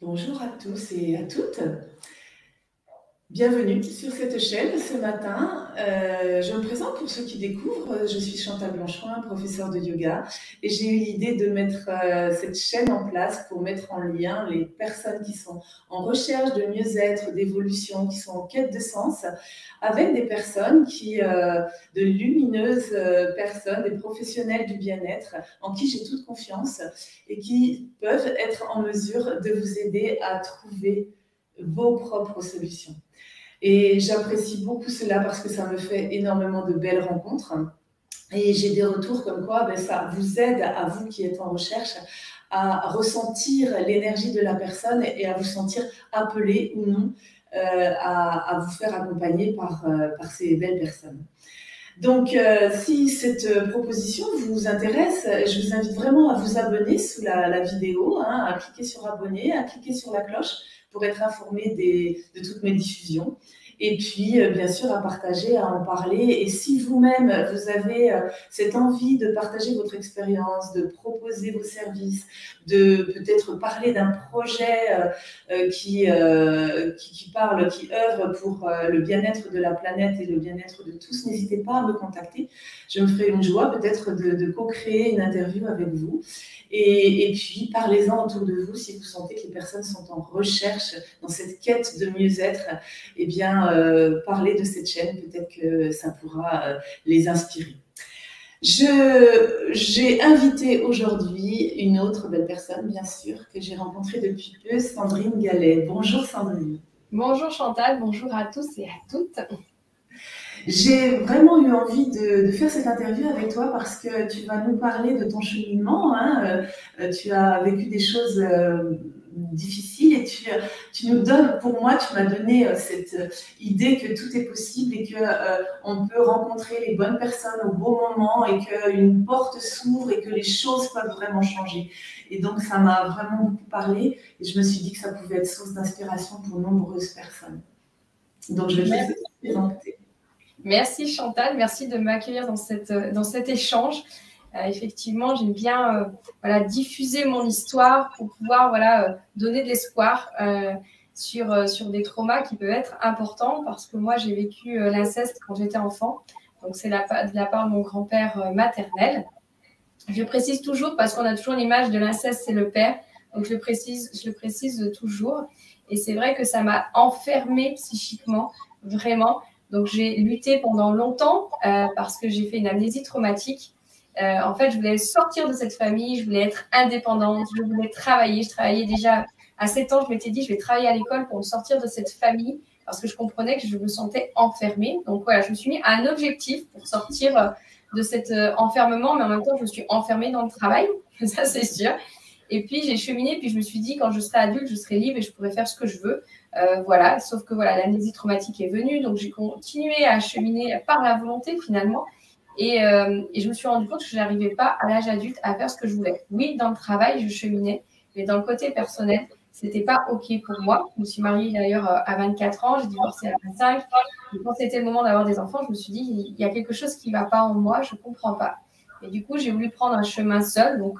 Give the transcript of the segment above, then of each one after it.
Bonjour à tous et à toutes. Bienvenue sur cette chaîne ce matin. Je me présente pour ceux qui découvrent. Je suis Chantal Blanchoin, professeure de yoga, et j'ai eu l'idée de mettre cette chaîne en place pour mettre en lien les personnes qui sont en recherche de mieux-être, d'évolution, qui sont en quête de sens, avec des personnes de lumineuses personnes, des professionnels du bien-être, en qui j'ai toute confiance et qui peuvent être en mesure de vous aider à trouver vos propres solutions. Et j'apprécie beaucoup cela parce que ça me fait énormément de belles rencontres. Et j'ai des retours comme quoi ça vous aide, à vous qui êtes en recherche, à ressentir l'énergie de la personne et à vous sentir appelé ou non à vous faire accompagner par ces belles personnes. Donc, si cette proposition vous intéresse, je vous invite vraiment à vous abonner sous la vidéo, hein, à cliquer sur abonner, à cliquer sur la cloche pour être informé de toutes mes diffusions. Et puis, bien sûr, à partager, à en parler. Et si vous-même, vous avez cette envie de partager votre expérience, de proposer vos services, de peut-être parler d'un projet qui œuvre pour le bien-être de la planète et le bien-être de tous, n'hésitez pas à me contacter. Je me ferai une joie peut-être de co-créer une interview avec vous. Et puis, parlez-en autour de vous si vous sentez que les personnes sont en recherche dans cette quête de mieux-être. Eh bien, parlez de cette chaîne, peut-être que ça pourra les inspirer. J'ai invité aujourd'hui une autre belle personne, bien sûr, que j'ai rencontrée depuis peu, Sandrine Gallet. Bonjour Sandrine. Bonjour Chantal, bonjour à tous et à toutes. J'ai vraiment eu envie de faire cette interview avec toi parce que tu vas nous parler de ton cheminement. Hein. Tu as vécu des choses difficiles et tu nous donnes, pour moi, tu m'as donné cette idée que tout est possible et qu'on peut rencontrer les bonnes personnes au bon moment et qu'une porte s'ouvre et que les choses peuvent vraiment changer. Et donc, ça m'a vraiment beaucoup parlé et je me suis dit que ça pouvait être source d'inspiration pour nombreuses personnes. Donc, je vais te laisser te présenter. Merci Chantal, merci de m'accueillir dans cet échange. Effectivement, j'aime bien diffuser mon histoire pour pouvoir donner de l'espoir sur des traumas qui peuvent être importants parce que moi, j'ai vécu l'inceste quand j'étais enfant. Donc, c'est de la part de mon grand-père maternel. Je précise toujours parce qu'on a toujours l'image de l'inceste, c'est le père. Donc, je le précise toujours. Et c'est vrai que ça m'a enfermée psychiquement, vraiment. Donc, j'ai lutté pendant longtemps parce que j'ai fait une amnésie traumatique. En fait, je voulais sortir de cette famille, je voulais être indépendante, je voulais travailler. Je travaillais déjà à 7 ans, je m'étais dit, je vais travailler à l'école pour me sortir de cette famille parce que je comprenais que je me sentais enfermée. Donc, voilà, je me suis mis à un objectif pour sortir de cet enfermement, mais en même temps, je me suis enfermée dans le travail, ça c'est sûr. Et puis, j'ai cheminé, puis je me suis dit, quand je serai adulte, je serai libre et je pourrai faire ce que je veux. Sauf que l'amnésie traumatique est venue, donc j'ai continué à cheminer par la volonté finalement. Et je me suis rendu compte que je n'arrivais pas à l'âge adulte à faire ce que je voulais. Oui, dans le travail, je cheminais, mais dans le côté personnel, c'était pas OK pour moi. Je me suis mariée d'ailleurs à 24 ans, j'ai divorcé à 25. Et quand c'était le moment d'avoir des enfants, je me suis dit, il y a quelque chose qui ne va pas en moi, je ne comprends pas. Et du coup, j'ai voulu prendre un chemin seul. Donc,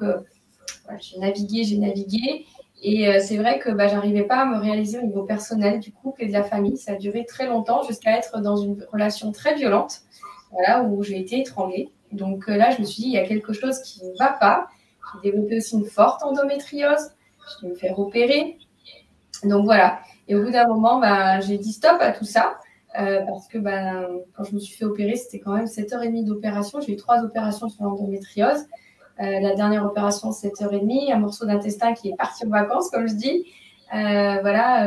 j'ai navigué. Et c'est vrai que j'arrivais pas à me réaliser au niveau personnel du couple et de la famille. Ça a duré très longtemps jusqu'à être dans une relation très violente, où j'ai été étranglée. Donc là, je me suis dit, il y a quelque chose qui ne va pas. J'ai développé aussi une forte endométriose. Je vais me faire opérer. Donc voilà. Et au bout d'un moment, j'ai dit stop à tout ça. Parce que quand je me suis fait opérer, c'était quand même 7h30 d'opération. J'ai eu 3 opérations sur l'endométriose. La dernière opération, 7h30, un morceau d'intestin qui est parti en vacances, comme je dis.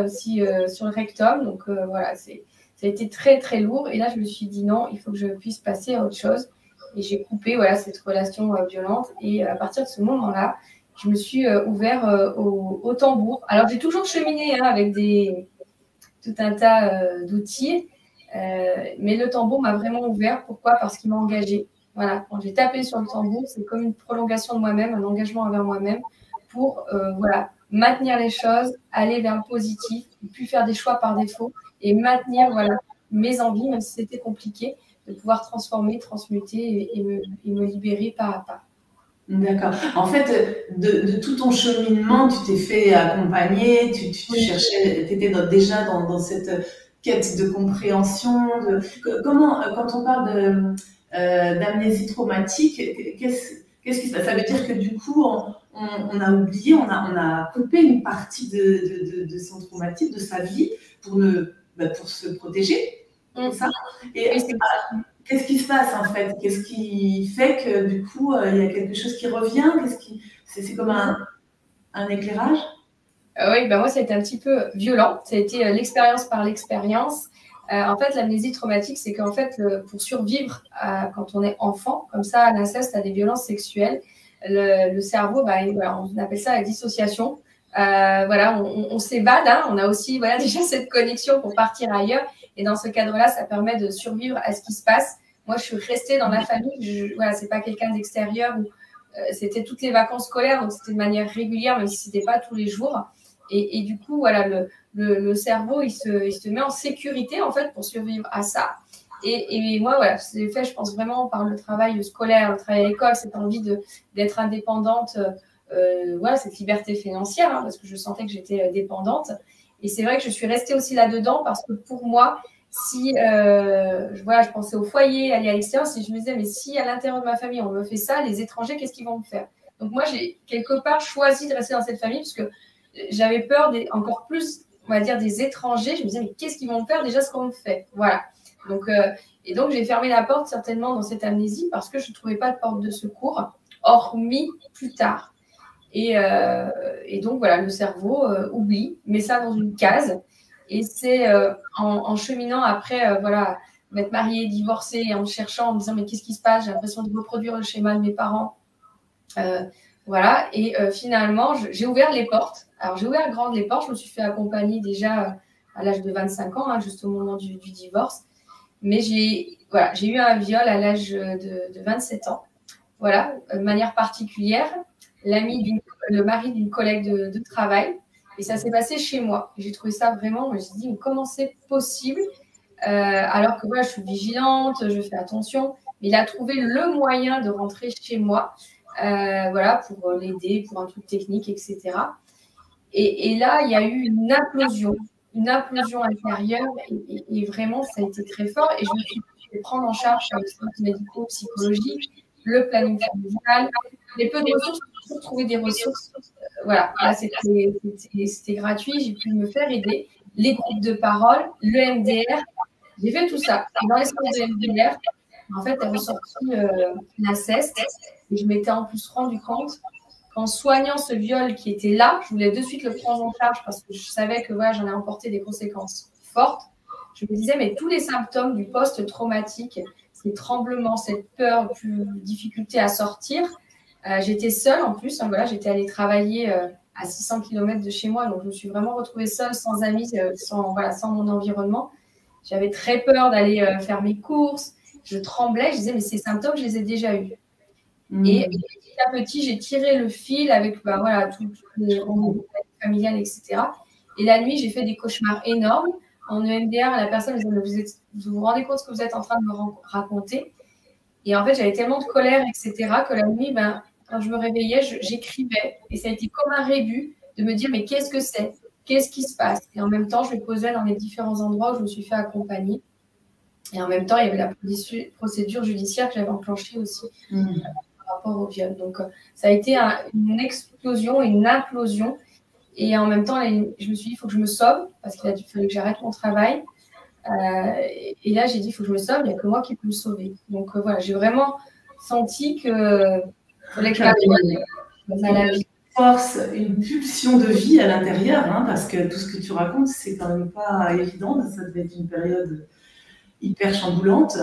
Aussi sur le rectum. Donc ça a été très, très lourd. Et là, je me suis dit non, il faut que je puisse passer à autre chose. Et j'ai coupé cette relation violente. Et à partir de ce moment-là, je me suis ouvert au tambour. Alors, j'ai toujours cheminé avec tout un tas d'outils. Mais le tambour m'a vraiment ouvert. Pourquoi? Parce qu'il m'a engagée. Voilà, quand j'ai tapé sur le tambour, c'est comme une prolongation de moi-même, un engagement envers moi-même pour maintenir les choses, aller vers le positif, ne plus faire des choix par défaut et maintenir mes envies, même si c'était compliqué, de pouvoir transformer, transmuter et me libérer pas à pas. D'accord. En fait, de tout ton cheminement, tu t'es fait accompagner, tu cherchais, tu étais déjà dans cette quête de compréhension. Comment, quand on parle d'amnésie traumatique, qu'est-ce qui se passe? Ça veut dire que du coup, on a oublié, on a coupé une partie de son traumatisme, de sa vie, pour se protéger, c'est ça? Et Oui, qu'est-ce qui se passe en fait? Qu'est-ce qui fait que du coup, il y a quelque chose qui revient? C'est comme un éclairage? Oui, ben moi, ça a été un petit peu violent. Ça a été l'expérience par l'expérience. En fait, l'amnésie traumatique, c'est qu'en fait, pour survivre quand on est enfant, comme ça, à l'inceste, à des violences sexuelles, le cerveau, voilà, on appelle ça la dissociation. Voilà, on s'évade, hein, on a aussi voilà, déjà cette connexion pour partir ailleurs. Et dans ce cadre-là, ça permet de survivre à ce qui se passe. Moi, je suis restée dans la famille. Voilà, c'est pas quelqu'un d'extérieur. C'était toutes les vacances scolaires, donc c'était de manière régulière, même si c'était pas tous les jours. Et du coup, voilà, le cerveau, il se met en sécurité, en fait, pour survivre à ça. Et moi, voilà, c'est fait, je pense vraiment, par le travail scolaire, le travail à l'école, cette envie d'être indépendante, voilà, cette liberté financière, hein, parce que je sentais que j'étais dépendante. Et c'est vrai que je suis restée aussi là-dedans, parce que pour moi, si voilà, je pensais au foyer, aller à l'extérieur, si je me disais, mais si à l'intérieur de ma famille, on me fait ça, les étrangers, qu'est-ce qu'ils vont me faire? Donc moi, j'ai quelque part choisi de rester dans cette famille, parce que j'avais peur encore plus, on va dire, des étrangers. Je me disais, mais qu'est-ce qu'ils vont me faire déjà ce qu'on me fait? Voilà. Donc, et donc, j'ai fermé la porte certainement dans cette amnésie parce que je ne trouvais pas de porte de secours, hormis plus tard. Et donc, voilà, le cerveau oublie, met ça dans une case. Et c'est en cheminant après, voilà, m'être mariée, divorcée, en cherchant, en me disant, mais qu'est-ce qui se passe? J'ai l'impression de reproduire le schéma de mes parents. Voilà, et finalement, j'ai ouvert les portes. Alors, j'ai ouvert grandes les portes. Je me suis fait accompagner déjà à l'âge de 25 ans, hein, juste au moment du divorce. Mais voilà, j'ai eu un viol à l'âge de 27 ans. Voilà, de manière particulière, le mari d'une collègue de travail. Et ça s'est passé chez moi. J'ai trouvé ça vraiment, je me suis dit, mais comment c'est possible alors que voilà, je suis vigilante, je fais attention. Mais il a trouvé le moyen de rentrer chez moi. Voilà, pour l'aider, pour un truc technique, etc. Et là, il y a eu une implosion intérieure, et vraiment, ça a été très fort. Et je me suis fait prendre en charge par le centre médico-psychologique, le planning familial. Les peu de ressources, j'ai toujours trouvé des ressources. Voilà, là, c'était gratuit, j'ai pu me faire aider. Les groupes de parole, le MDR, j'ai fait tout ça. Et dans l'espace de MDR, en fait, est ressorti l'inceste. Et je m'étais en plus rendu compte qu'en soignant ce viol qui était là, je voulais de suite le prendre en charge parce que je savais que voilà, j'en ai emporté des conséquences fortes. Je me disais, mais tous les symptômes du post-traumatique, ces tremblements, cette peur, plus difficulté à sortir, j'étais seule en plus. Hein, voilà, j'étais allée travailler à 600 km de chez moi, donc je me suis vraiment retrouvée seule, sans amis, sans mon environnement. J'avais très peur d'aller faire mes courses. Je tremblais. Je disais, mais ces symptômes, je les ai déjà eus. Et petit à petit, j'ai tiré le fil avec voilà, toutes les rendez-vous familiales, etc. Et la nuit, j'ai fait des cauchemars énormes. En EMDR, la personne me disait, vous vous rendez compte de ce que vous êtes en train de me raconter? Et en fait, j'avais tellement de colère, etc., que la nuit, quand je me réveillais, j'écrivais. Et ça a été comme un rébut de me dire, mais qu'est-ce que c'est? Qu'est-ce qui se passe? Et en même temps, je me posais dans les différents endroits où je me suis fait accompagner. Et en même temps, il y avait la procédure judiciaire que j'avais enclenchée aussi par rapport au viol. Donc, ça a été une explosion, une implosion. Et en même temps, je me suis dit, il faut que je me sauve, parce qu'il fallait que j'arrête mon travail. Et là, j'ai dit, il faut que je me sauve, il n'y a que moi qui peux me sauver. Donc, voilà, j'ai vraiment senti que fallait que une force, une pulsion de vie à l'intérieur, hein, parce que tout ce que tu racontes, c'est quand même pas évident. Ça devait être une période hyper chamboulante.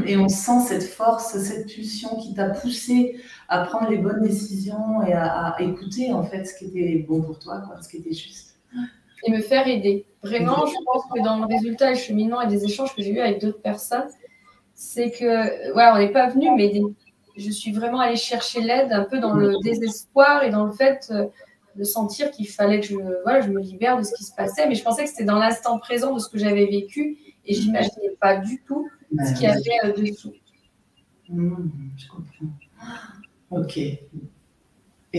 Et on sent cette force, cette pulsion qui t'a poussé à prendre les bonnes décisions et à écouter en fait ce qui était bon pour toi, quoi, ce qui était juste. Et me faire aider. Vraiment, je pense que dans le résultat et le cheminement et des échanges que j'ai eu avec d'autres personnes, c'est que, voilà, on n'est pas venu m'aider. Je suis vraiment allée chercher l'aide un peu dans le désespoir et dans le fait de sentir qu'il fallait que je me libère de ce qui se passait. Mais je pensais que c'était dans l'instant présent de ce que j'avais vécu et je n'imaginais pas du tout ce qu'il y avait dessous. Je comprends. Ok. Et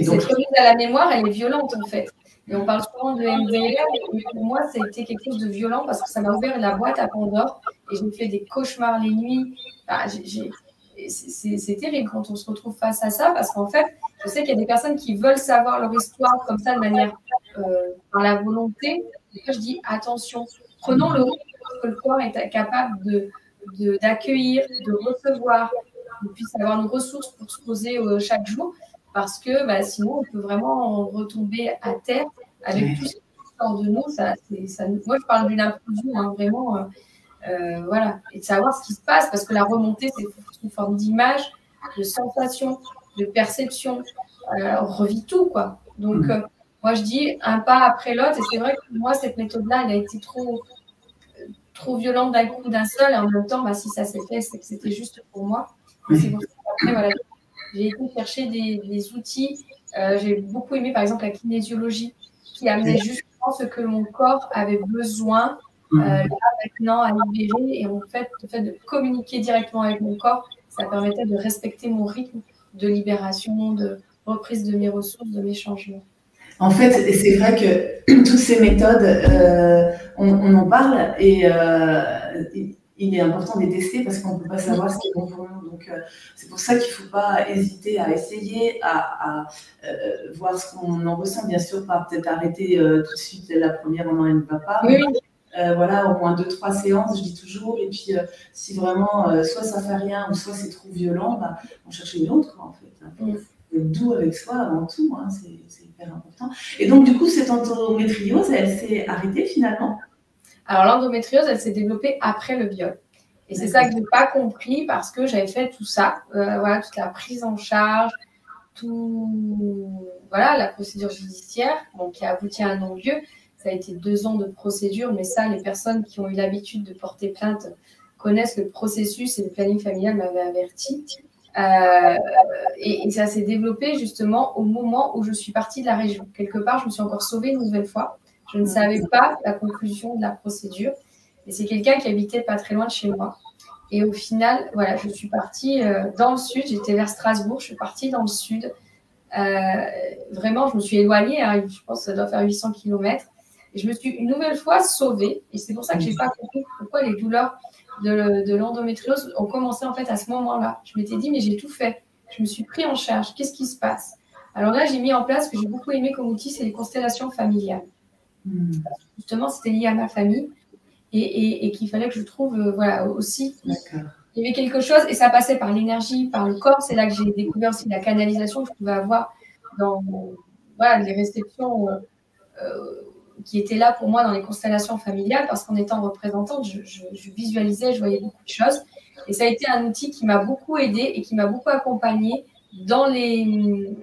donc, cette remise à la mémoire, elle est violente en fait. Et on parle souvent de MDR, mais pour moi, ça a été quelque chose de violent parce que ça m'a ouvert la boîte à Pandore et j'ai fait des cauchemars les nuits. Enfin, c'est terrible quand on se retrouve face à ça parce qu'en fait, je sais qu'il y a des personnes qui veulent savoir leur histoire comme ça de manière par la volonté. Et moi, je dis attention, prenons le risque que le corps est capable d'accueillir, de recevoir, qu'on puisse avoir nos ressources pour se poser chaque jour. Parce que sinon, on peut vraiment retomber à terre avec tout ce qui sort de nous. Moi, je parle d'une implosion, hein, vraiment. Voilà. Et de savoir ce qui se passe, parce que la remontée, c'est sous forme d'image, de sensations, de perception. On revit tout, quoi. Donc, moi, je dis un pas après l'autre. Et c'est vrai que pour moi, cette méthode-là, elle a été trop violente d'un coup, d'un seul. Et en même temps, si ça s'est fait, c'est que c'était juste pour moi. C'est pour ça qu'après, voilà, j'ai été chercher des outils. J'ai beaucoup aimé, par exemple, la kinésiologie qui amenait justement ce que mon corps avait besoin là, maintenant, à libérer. Et en fait, le fait de communiquer directement avec mon corps, ça permettait de respecter mon rythme de libération, de reprise de mes ressources, de mes changements. En fait, c'est vrai que toutes ces méthodes, on en parle et il est important de les tester parce qu'on ne peut pas savoir ce qui est bon pour nous. Donc, c'est pour ça qu'il ne faut pas hésiter à essayer, à voir ce qu'on en ressent. Bien sûr, pas peut-être arrêter tout de suite la première, on ne va pas. Oui. Voilà, au moins 2-3 séances, je dis toujours. Et puis, si vraiment, soit ça ne fait rien ou soit c'est trop violent, on cherche une autre, en fait. Être doux avec soi avant tout, hein, c'est hyper important. Et donc, du coup, cette endométriose, elle s'est arrêtée finalement? Alors, l'endométriose, elle s'est développée après le viol. Et c'est ça que je n'ai pas compris parce que j'avais fait tout ça, voilà, toute la prise en charge, la procédure judiciaire, donc qui a abouti à un non-lieu. Ça a été 2 ans de procédure, mais ça, les personnes qui ont eu l'habitude de porter plainte connaissent le processus et le planning familial m'avait averti. Et ça s'est développé justement au moment où je suis partie de la région. Quelque part, je me suis encore sauvée une nouvelle fois. Je ne savais pas la conclusion de la procédure. Et c'est quelqu'un qui habitait pas très loin de chez moi. Et au final, voilà, je suis partie dans le sud. J'étais vers Strasbourg. Je suis partie dans le sud. Vraiment, je me suis éloignée. Hein, je pense que ça doit faire 800 km. Et je me suis une nouvelle fois sauvée. Et c'est pour ça que je n'ai pas compris pourquoi les douleurs de l'endométriose ont commencé en fait à ce moment-là. Je m'étais dit, mais j'ai tout fait. Je me suis pris en charge. Qu'est-ce qui se passe? Alors là, j'ai mis en place ce que j'ai beaucoup aimé comme outil, c'est les constellations familiales. Justement, c'était lié à ma famille et qu'il fallait que je trouve aussi. D'accord. Il y avait quelque chose et ça passait par l'énergie, par le corps. C'est là que j'ai découvert aussi la canalisation que je pouvais avoir dans les réceptions qui étaient là pour moi dans les constellations familiales parce qu'en étant représentante, je visualisais, je voyais beaucoup de choses. Et ça a été un outil qui m'a beaucoup aidée et qui m'a beaucoup accompagnée dans les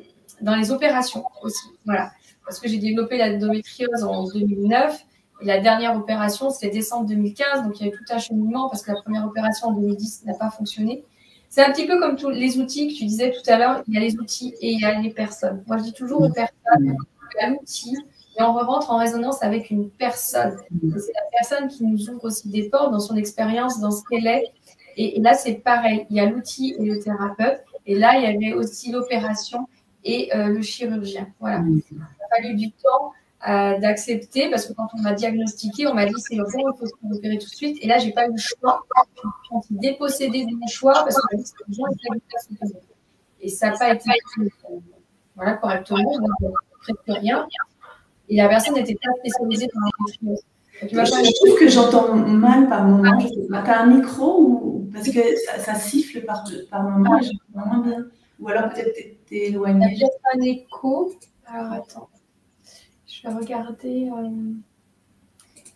opérations aussi. Voilà. Parce que j'ai développé l'endométriose en 2009 et la dernière opération, c'était décembre 2015. Donc, il y a eu tout un cheminement parce que la première opération en 2010 n'a pas fonctionné. C'est un petit peu comme tous les outils que tu disais tout à l'heure. Il y a les outils et il y a les personnes. Moi, je dis toujours aux personnes, il y a l'outil et on rentre en résonance avec une personne. Et c'est la personne qui nous ouvre aussi des portes dans son expérience, dans ce qu'elle est. Et là, c'est pareil. Il y a l'outil et le thérapeute. Et là, il y avait aussi l'opération et le chirurgien. Voilà. Il a fallu du temps d'accepter parce que quand on m'a diagnostiqué, on m'a dit c'est urgent, il faut se faire opérer tout de suite. Et là, j'ai pas eu le choix. Je me suis dépossédée de mon choix parce que c'est urgent, il fallait se opérer. Et ça n'a pas été correctement, donc presque rien. Et la personne n'était pas spécialisée dans l'endométriose. Je trouve que j'entends mal par moment. Tu as un micro ou parce que ça siffle par moment et j'entends moins bien. Ou alors peut-être tu es éloigné. Il y a peut-être un écho. Alors attends. Je vais regarder.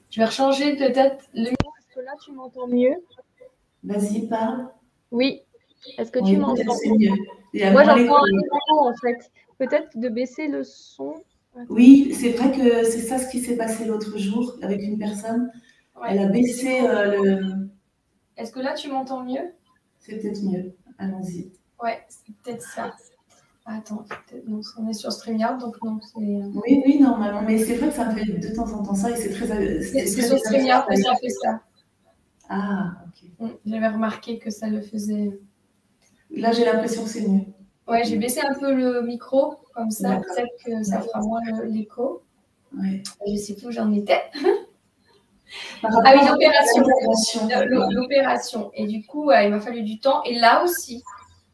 Je vais rechanger peut-être le micro. Est-ce que là tu m'entends mieux? Vas-y, parle. Oui. Est-ce que tu m'entends? C'est mieux. Moi j'entends un écho en fait. Peut-être de baisser le son. Oui, c'est vrai que c'est ça ce qui s'est passé l'autre jour avec une personne. Ouais. Elle a baissé le. Est-ce que là tu m'entends mieux? C'est peut-être mieux. Allons-y. Ouais, c'est peut-être ça. Attends, donc on est sur StreamYard, donc non, c'est. Oui, normalement. Mais c'est vrai que ça me fait de temps en temps ça et c'est très. C'est sur StreamYard que ça fait ça. Ah, ok. J'avais remarqué que ça le faisait. Là, j'ai l'impression que c'est mieux. Ouais, j'ai baissé un peu le micro, comme ça, peut-être que ça fera moins l'écho. Ouais. Je ne sais plus où j'en étais. Ah oui, l'opération. Et du coup, il m'a fallu du temps. Et là aussi,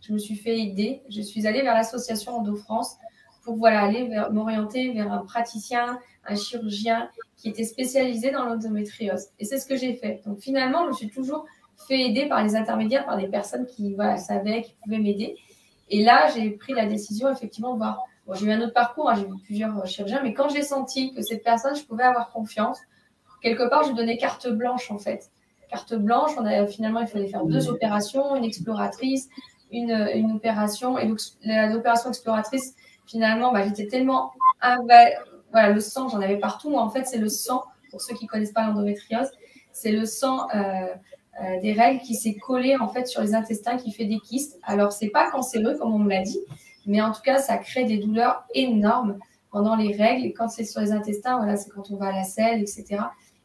je me suis fait aider. Je suis allée vers l'association Endo-France pour aller m'orienter vers un praticien, un chirurgien qui était spécialisé dans l'endométriose. Et c'est ce que j'ai fait. Donc finalement, je me suis toujours fait aider par les intermédiaires, par des personnes qui savaient, qui pouvaient m'aider. Et là, j'ai pris la décision effectivement de voir. Bon, j'ai eu un autre parcours, j'ai vu plusieurs chirurgiens, mais quand j'ai senti que cette personne, je pouvais avoir confiance, quelque part, je donnais carte blanche, en fait. Carte blanche, finalement, il fallait faire 2 opérations, une exploratrice, une opération. Et donc, l'opération exploratrice, finalement, j'étais tellement... voilà, le sang, j'en avais partout. Moi, en fait, c'est le sang, pour ceux qui ne connaissent pas l'endométriose, c'est le sang des règles qui s'est collé, en fait, sur les intestins, qui fait des kystes. Alors, ce n'est pas cancéreux, comme on me l'a dit, mais en tout cas, ça crée des douleurs énormes pendant les règles. Et quand c'est sur les intestins, voilà, c'est quand on va à la selle, etc.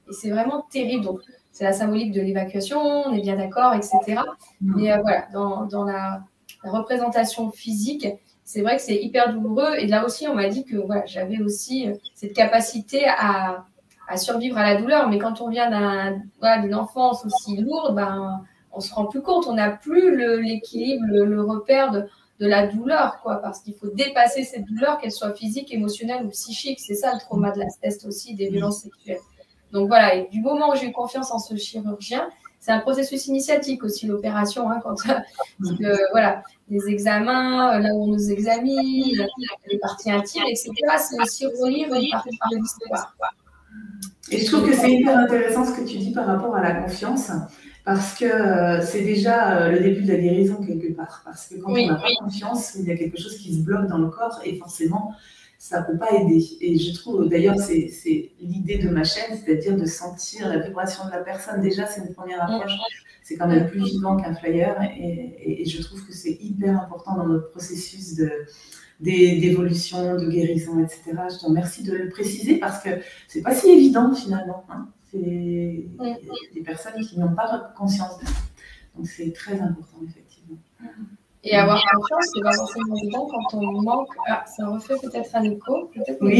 Et c'est vraiment terrible. Donc, c'est la symbolique de l'évacuation, on est bien d'accord, etc. Mais voilà, dans la représentation physique, c'est vrai que c'est hyper douloureux. Et là aussi, on m'a dit que voilà, j'avais aussi cette capacité à survivre à la douleur. Mais quand on vient d'une enfance aussi lourde, on ne se rend plus compte. On n'a plus l'équilibre, le repère de la douleur, quoi, parce qu'il faut dépasser cette douleur, qu'elle soit physique, émotionnelle ou psychique. C'est ça le trauma de l'inceste aussi, des violences sexuelles. Donc voilà, et du moment où j'ai eu confiance en ce chirurgien, c'est un processus initiatique aussi, l'opération, voilà, les examens, là où on nous examine, les parties intimes, etc. C'est aussi relire une partie de l'histoire. Et je trouve que c'est hyper intéressant ce que tu dis par rapport à la confiance, parce que c'est déjà le début de la guérison quelque part. Parce que quand on n'a pas confiance, il y a quelque chose qui se bloque dans le corps et forcément, ça ne peut pas aider. Et je trouve, d'ailleurs, c'est l'idée de ma chaîne, c'est-à-dire de sentir la vibration de la personne. Déjà, c'est une première approche. C'est quand même plus vivant qu'un flyer. Et je trouve que c'est hyper important dans notre processus d'évolution, de guérison, etc. Je te remercie de le préciser parce que c'est pas si évident finalement. Hein. C'est des personnes qui n'ont pas conscience de ça. Donc c'est très important, effectivement. Et avoir confiance, c'est pas forcément évident quand on manque. Ah, ça refait peut-être un écho. Peut-être que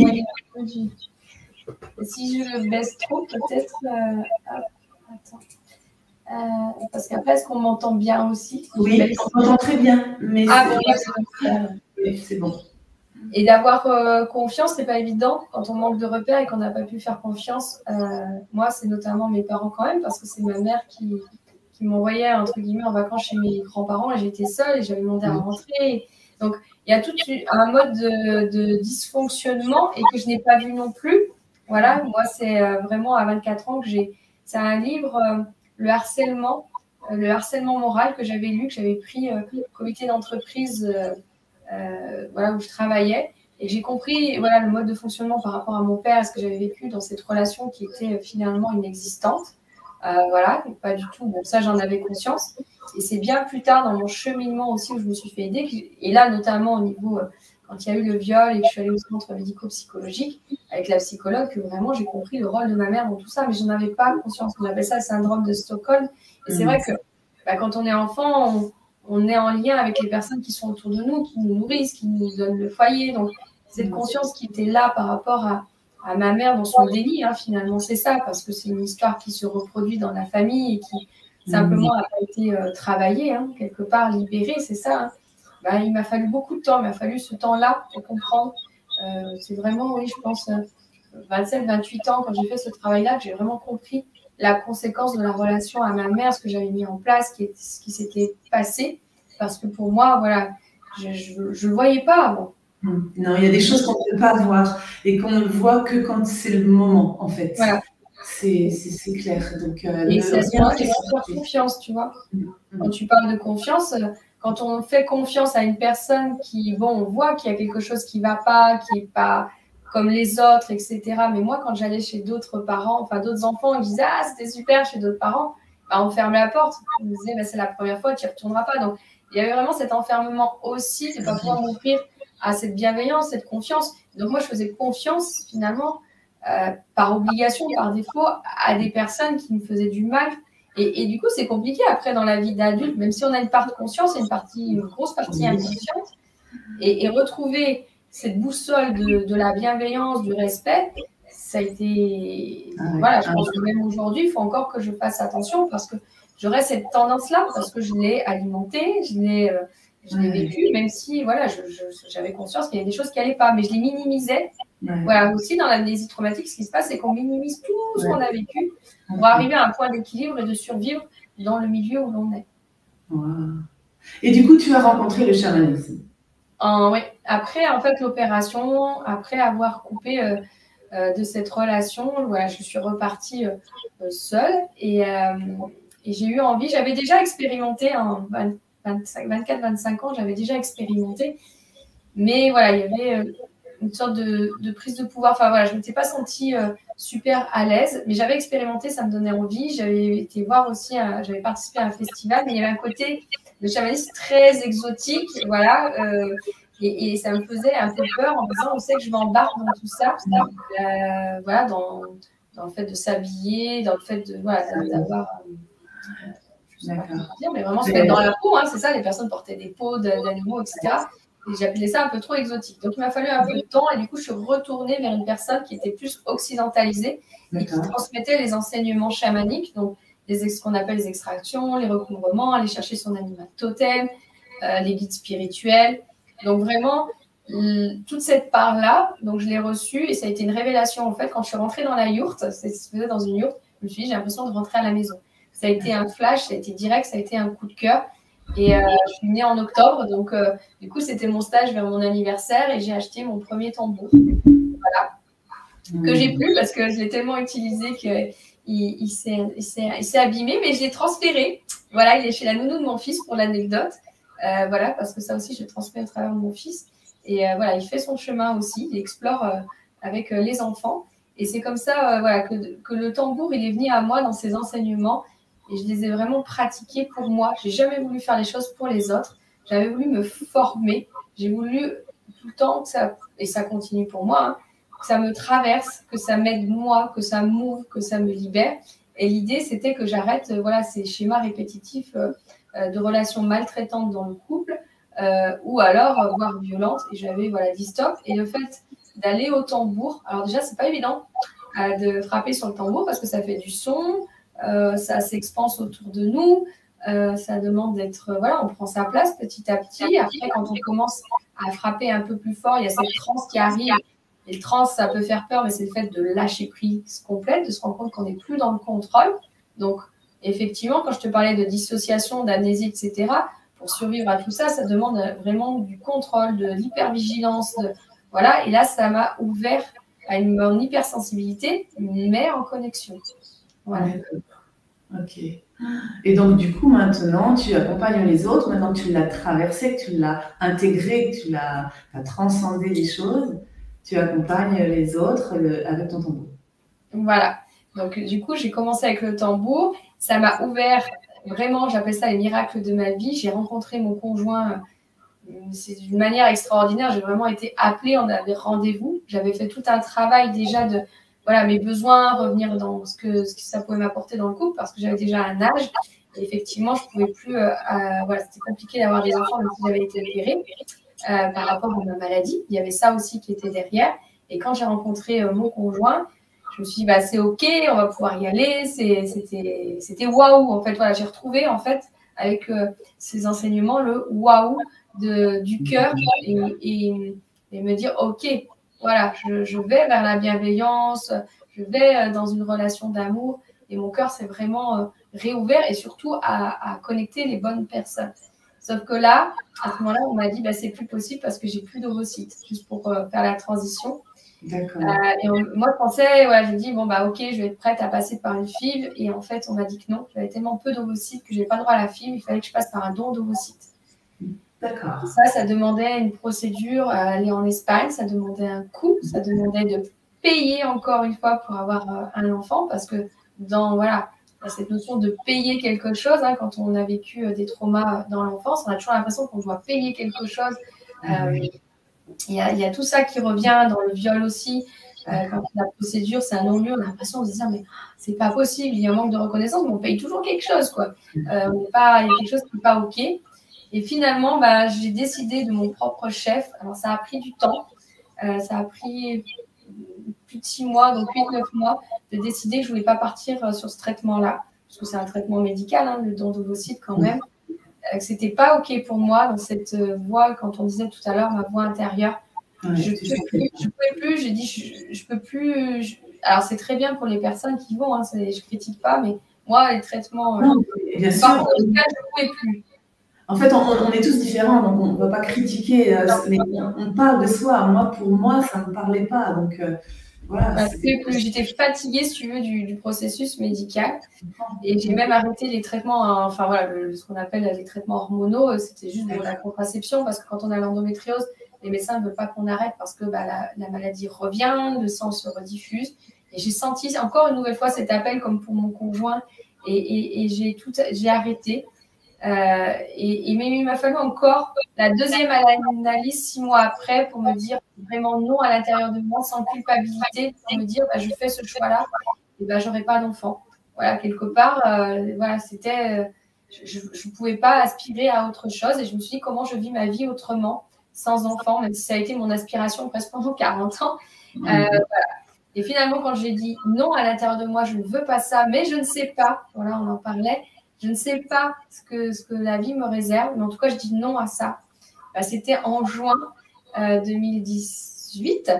si je le baisse trop, peut-être. Attends. Parce qu'après, est-ce qu'on m'entend bien aussi? Oui, on m'entend très bien. Mais c'est bon. Et d'avoir confiance, c'est pas évident quand on manque de repères et qu'on n'a pas pu faire confiance. Moi, c'est notamment mes parents quand même, parce que c'est ma mère qui m'envoyait entre guillemets en vacances chez mes grands-parents et j'étais seule et j'avais demandé à rentrer. Donc, il y a tout un mode de dysfonctionnement et que je n'ai pas vu non plus. Voilà, moi, c'est vraiment à 24 ans que c'est un livre, le harcèlement moral que j'avais lu, que j'avais pris au comité d'entreprise où je travaillais. Et j'ai compris le mode de fonctionnement par rapport à mon père, ce que j'avais vécu dans cette relation qui était finalement inexistante. Pas du tout. Bon, ça, j'en avais conscience. Et c'est bien plus tard dans mon cheminement aussi où je me suis fait aider. Et là, notamment au niveau, quand il y a eu le viol et que je suis allée au centre médico-psychologique avec la psychologue, que vraiment j'ai compris le rôle de ma mère dans tout ça, mais je n'en avais pas conscience. On appelle ça le syndrome de Stockholm. Et c'est vrai que quand on est enfant, on est en lien avec les personnes qui sont autour de nous, qui nous nourrissent, qui nous donnent le foyer. Donc, cette conscience qui était là par rapport à ma mère dans son déni, finalement, c'est ça, parce que c'est une histoire qui se reproduit dans la famille et qui simplement n'a pas été travaillée, quelque part libérée, c'est ça. Il m'a fallu beaucoup de temps, il m'a fallu ce temps-là pour comprendre. C'est vraiment, oui, je pense, 27, 28 ans, quand j'ai fait ce travail-là, que j'ai vraiment compris la conséquence de la relation à ma mère, ce que j'avais mis en place, ce qui s'était passé. Parce que pour moi, voilà, je ne le voyais pas avant. Non, il y a des choses qu'on ne peut pas voir et qu'on ne voit que quand c'est le moment, en fait. Voilà. C'est clair. Donc, et c'est à ce moment-là qu'il faut faire confiance, tu vois. Quand tu parles de confiance, quand on fait confiance à une personne qui, on voit qu'il y a quelque chose qui ne va pas, qui n'est pas comme les autres, etc. Mais moi, quand j'allais chez d'autres parents, d'autres enfants, ils disaient « Ah, c'était super chez d'autres parents », on ferme la porte. On me disait « C'est la première fois, tu n'y retourneras pas ». Donc, il y avait vraiment cet enfermement aussi de ne pas pouvoir m'ouvrir à cette bienveillance, cette confiance. Donc, moi, je faisais confiance, finalement, par obligation, par défaut, à des personnes qui me faisaient du mal. Et du coup, c'est compliqué après dans la vie d'adulte, même si on a une part de conscience et une grosse partie inconsciente. Et retrouver cette boussole de la bienveillance, du respect, ça a été… Voilà, je pense que même aujourd'hui, il faut encore que je fasse attention parce que j'aurais cette tendance-là, parce que je l'ai alimentée, je l'ai vécu, même si voilà, j'avais conscience qu'il y avait des choses qui n'allaient pas, mais je les minimisais. Voilà, aussi dans l'amnésie traumatique, ce qui se passe, c'est qu'on minimise tout ce qu'on a vécu pour arriver à un point d'équilibre et de survivre dans le milieu où l'on est. Et du coup, tu as rencontré le chamanisme. Oui, après en fait l'opération, après avoir coupé de cette relation, voilà, je suis repartie seule et j'ai eu envie, j'avais déjà expérimenté en 24-25 ans, j'avais déjà expérimenté, mais voilà, il y avait une sorte de prise de pouvoir, enfin voilà, je ne m'étais pas sentie super à l'aise, mais j'avais expérimenté, ça me donnait envie, j'avais été voir aussi, j'avais participé à un festival, mais il y avait un côté de chamanisme très exotique, voilà, et ça me faisait un peu peur en me disant, on sait que je m'embarque dans tout ça, voilà, dans le fait de s'habiller, dans le fait de, voilà, d'avoir, je sais pas comment dire, mais vraiment se mettre dans la peau, hein, c'est ça, les personnes portaient des peaux d'animaux, etc. Et j'appelais ça un peu trop exotique. Donc, il m'a fallu un peu de temps et du coup, je suis retournée vers une personne qui était plus occidentalisée et qui transmettait les enseignements chamaniques, donc ce qu'on appelle les extractions, les recouvrements, aller chercher son animal totem, les guides spirituels. Donc, vraiment, toute cette part-là, donc je l'ai reçue et ça a été une révélation. En fait, quand je suis rentrée dans la yourte, ça se faisait dans une yourte, je me suis dit, j'ai l'impression de rentrer à la maison. Ça a été un flash, ça a été direct, ça a été un coup de cœur. Et je suis née en octobre, donc du coup, c'était mon stage vers mon anniversaire et j'ai acheté mon premier tambour. Voilà. Que j'ai plus parce que je l'ai tellement utilisé qu'il s'est abîmé, mais je l'ai transféré. Voilà, il est chez la nounou de mon fils pour l'anecdote. Voilà, parce que ça aussi, je le transmets au travers de mon fils. Et voilà, il fait son chemin aussi, il explore avec les enfants. Et c'est comme ça voilà, que le tambour, il est venu à moi dans ses enseignements. Et je les ai vraiment pratiqués pour moi. Je n'ai jamais voulu faire les choses pour les autres. J'avais voulu me former. J'ai voulu tout le temps, et ça continue pour moi, hein, que ça me traverse, que ça m'aide moi, que ça m'ouvre, que ça me libère. Et l'idée, c'était que j'arrête voilà, ces schémas répétitifs de relations maltraitantes dans le couple ou alors voire violentes. Et j'avais voilà, dit stop. Et le fait d'aller au tambour, alors déjà, c'est pas évident de frapper sur le tambour parce que ça fait du son. Ça s'expanse autour de nous, ça demande d'être, voilà, on prend sa place petit à petit. Après, quand on commence à frapper un peu plus fort, il y a cette transe qui arrive. Et le transe, ça peut faire peur, mais c'est le fait de lâcher prise complète, de se rendre compte qu'on n'est plus dans le contrôle. Donc, effectivement, quand je te parlais de dissociation, d'amnésie, etc., pour survivre à tout ça, ça demande vraiment du contrôle, de l'hypervigilance. Voilà, et là, ça m'a ouvert à mon hypersensibilité, mais en connexion. Voilà. Ok. Et donc, du coup, maintenant, tu accompagnes les autres. Maintenant que tu l'as traversé, que tu l'as intégré, que tu as transcendé les choses, tu accompagnes les autres avec ton tambour. Voilà. Donc, du coup, j'ai commencé avec le tambour. Ça m'a ouvert, vraiment, j'appelle ça les miracles de ma vie. J'ai rencontré mon conjoint. C'est d'une manière extraordinaire. J'ai vraiment été appelée. On avait rendez-vous. J'avais fait tout un travail déjà de voilà, mes besoins, revenir dans ce que ça pouvait m'apporter dans le couple parce que j'avais déjà un âge. Et effectivement, je ne pouvais plus. Voilà, c'était compliqué d'avoir des enfants même si j'avais été opérée par rapport à ma maladie. Il y avait ça aussi qui était derrière. Et quand j'ai rencontré mon conjoint, je me suis dit, bah, c'est OK, on va pouvoir y aller. C'était waouh. En fait, voilà, j'ai retrouvé en fait avec ces enseignements le waouh du cœur et me dire, OK. Voilà, je vais vers la bienveillance, je vais dans une relation d'amour et mon cœur s'est vraiment réouvert et surtout à connecter les bonnes personnes. Sauf que là, à ce moment-là, on m'a dit, bah, c'est plus possible parce que j'ai plus d'ovocytes, juste pour faire la transition. D'accord. Et moi, je pensais, ouais, je me dis, bon, bah, OK, je vais être prête à passer par une FIV. Et en fait, on m'a dit que non, j'avais tellement peu d'ovocytes que je n'avais pas le droit à la FIV, il fallait que je passe par un don d'ovocytes. D'accord. Ça demandait une procédure à aller en Espagne, ça demandait un coût, ça demandait de payer encore une fois pour avoir un enfant parce que voilà, cette notion de payer quelque chose, hein, quand on a vécu des traumas dans l'enfance, on a toujours l'impression qu'on doit payer quelque chose. Il y a tout ça qui revient dans le viol aussi. Quand la procédure, c'est un non-lieu, on a l'impression de se dire mais c'est pas possible, il y a un manque de reconnaissance, mais on paye toujours quelque chose, quoi. Il y a quelque chose qui n'est pas OK. Et finalement, bah, j'ai décidé de mon propre chef. Alors, ça a pris du temps. Ça a pris plus de 6 mois, donc 8-9 mois, de décider que je ne voulais pas partir sur ce traitement-là. Parce que c'est un traitement médical, hein, le don d'ovocytes quand même. Que ce n'était pas OK pour moi dans cette voie, quand on disait tout à l'heure, ma voix intérieure. Ouais, Je ne pouvais plus, j'ai dit, je peux plus. Alors, c'est très bien pour les personnes qui vont, hein, je ne critique pas, mais moi, les traitements, bien sûr. Par contre, je ne pouvais plus. En fait, on est tous différents, donc on ne va pas critiquer, mais on parle de soi. Moi, pour moi, ça ne me parlait pas. Donc, voilà. J'étais fatiguée, si tu veux, du processus médical. Et j'ai même arrêté les traitements, enfin voilà, ce qu'on appelle les traitements hormonaux. C'était juste de la contraception, parce que quand on a l'endométriose, les médecins ne veulent pas qu'on arrête parce que bah, la maladie revient, le sang se rediffuse. Et j'ai senti encore une nouvelle fois cet appel, comme pour mon conjoint, et j'ai arrêté. Mais il m'a fallu encore la deuxième analyse 6 mois après pour me dire vraiment non à l'intérieur de moi, sans culpabilité, pour me dire bah, je fais ce choix-là et bah, j'aurai pas d'enfant. Voilà, quelque part, voilà, c'était, je ne pouvais pas aspirer à autre chose, et je me suis dit comment je vis ma vie autrement, sans enfant, même si ça a été mon aspiration presque pendant 40 ans. Voilà. Et finalement, quand j'ai dit non à l'intérieur de moi, je ne veux pas ça, mais je ne sais pas, voilà, on en parlait, je ne sais pas ce que la vie me réserve, mais en tout cas, je dis non à ça. Bah, c'était en juin 2018,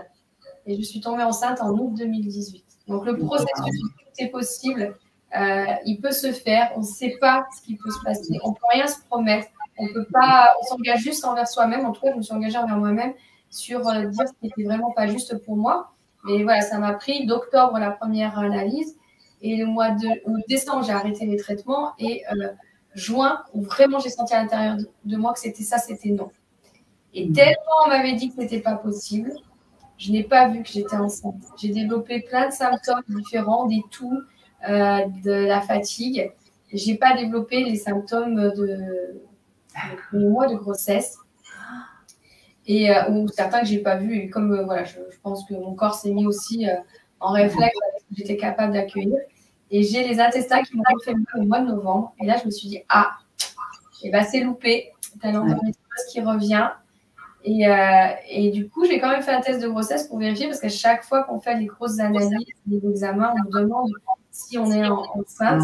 et je suis tombée enceinte en août 2018. Donc, le processus, tout est possible, il peut se faire, on ne sait pas ce qui peut se passer, on ne peut rien se promettre, on s'engage juste envers soi-même. En tout cas, je me suis engagée envers moi-même sur dire ce qui n'était vraiment pas juste pour moi. Mais voilà, ça m'a pris d'octobre la première analyse, et le mois de décembre, j'ai arrêté les traitements, et juin, où vraiment j'ai senti à l'intérieur de moi que c'était ça, c'était non. Et tellement on m'avait dit que ce n'était pas possible, je n'ai pas vu que j'étais enceinte. J'ai développé plein de symptômes différents, des toux, de la fatigue. Je n'ai pas développé les symptômes de mois de grossesse. Et ou certains que je n'ai pas vus. Et comme voilà, je pense que mon corps s'est mis aussi en réflexe avec ce que j'étais capable d'accueillir. Et j'ai les intestins qui m'ont refait mal au mois de novembre. Et là, je me suis dit, ah, et ben, c'est loupé. Tu as l'endométriose qui revient. Et du coup, j'ai quand même fait un test de grossesse pour vérifier, parce qu'à chaque fois qu'on fait les grosses analyses, les examens, on nous demande si on est enceinte.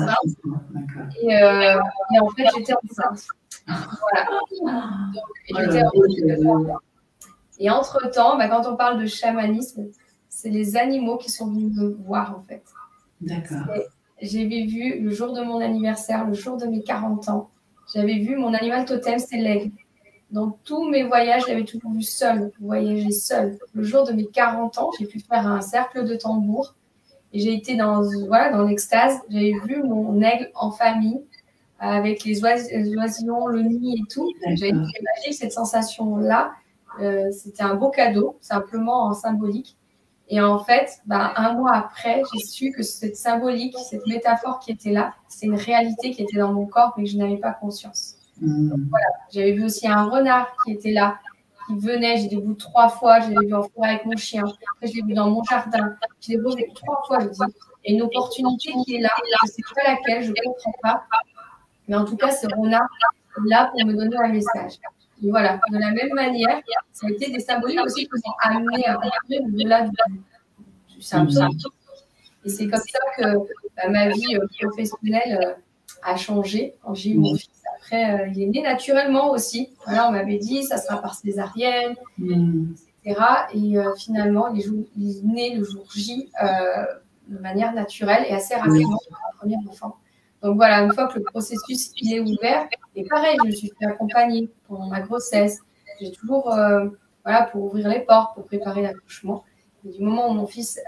Et en fait, j'étais enceinte. Voilà. Et entre-temps, bah, quand on parle de chamanisme, c'est les animaux qui sont venus me voir, en fait. D'accord. J'avais vu le jour de mon anniversaire, le jour de mes 40 ans, j'avais vu mon animal totem, c'est l'aigle. Dans tous mes voyages, je l'avais toujours vu seul, voyager seul. Le jour de mes 40 ans, j'ai pu faire un cercle de tambour, et j'ai été dans l'extase. J'avais vu mon aigle en famille, avec les oisillons, le nid et tout. J'avais imaginé cette sensation-là. C'était un beau cadeau, simplement symbolique. Et en fait, bah, un mois après, j'ai su que cette symbolique, cette métaphore qui était là, c'est une réalité qui était dans mon corps, mais que je n'avais pas conscience. Donc, voilà. J'avais vu aussi un renard qui était là, qui venait. J'ai vu 3 fois. Je l'ai vu en forêt avec mon chien. Après, je l'ai vu dans mon jardin. Je l'ai vu 3 fois. Je dis, il y a une opportunité qui est là. Je ne sais pas laquelle, je ne comprends pas. Mais en tout cas, ce renard est là pour me donner un message. Et voilà, de la même manière, ça a été des symboliques aussi qui m'ont amené à comprendre au-delà du symptôme. Et c'est comme ça que ma vie professionnelle a changé quand j'ai eu mon fils. Après, il est né naturellement aussi. Voilà, on m'avait dit, ça sera par césarienne, etc. Et finalement, il est né le jour J de manière naturelle et assez rapidement pour un premier enfant. Donc voilà, une fois que le processus il est ouvert, et pareil, je me suis fait accompagner pendant ma grossesse. J'ai toujours, voilà, pour ouvrir les portes, pour préparer l'accouchement. Et du moment où mon fils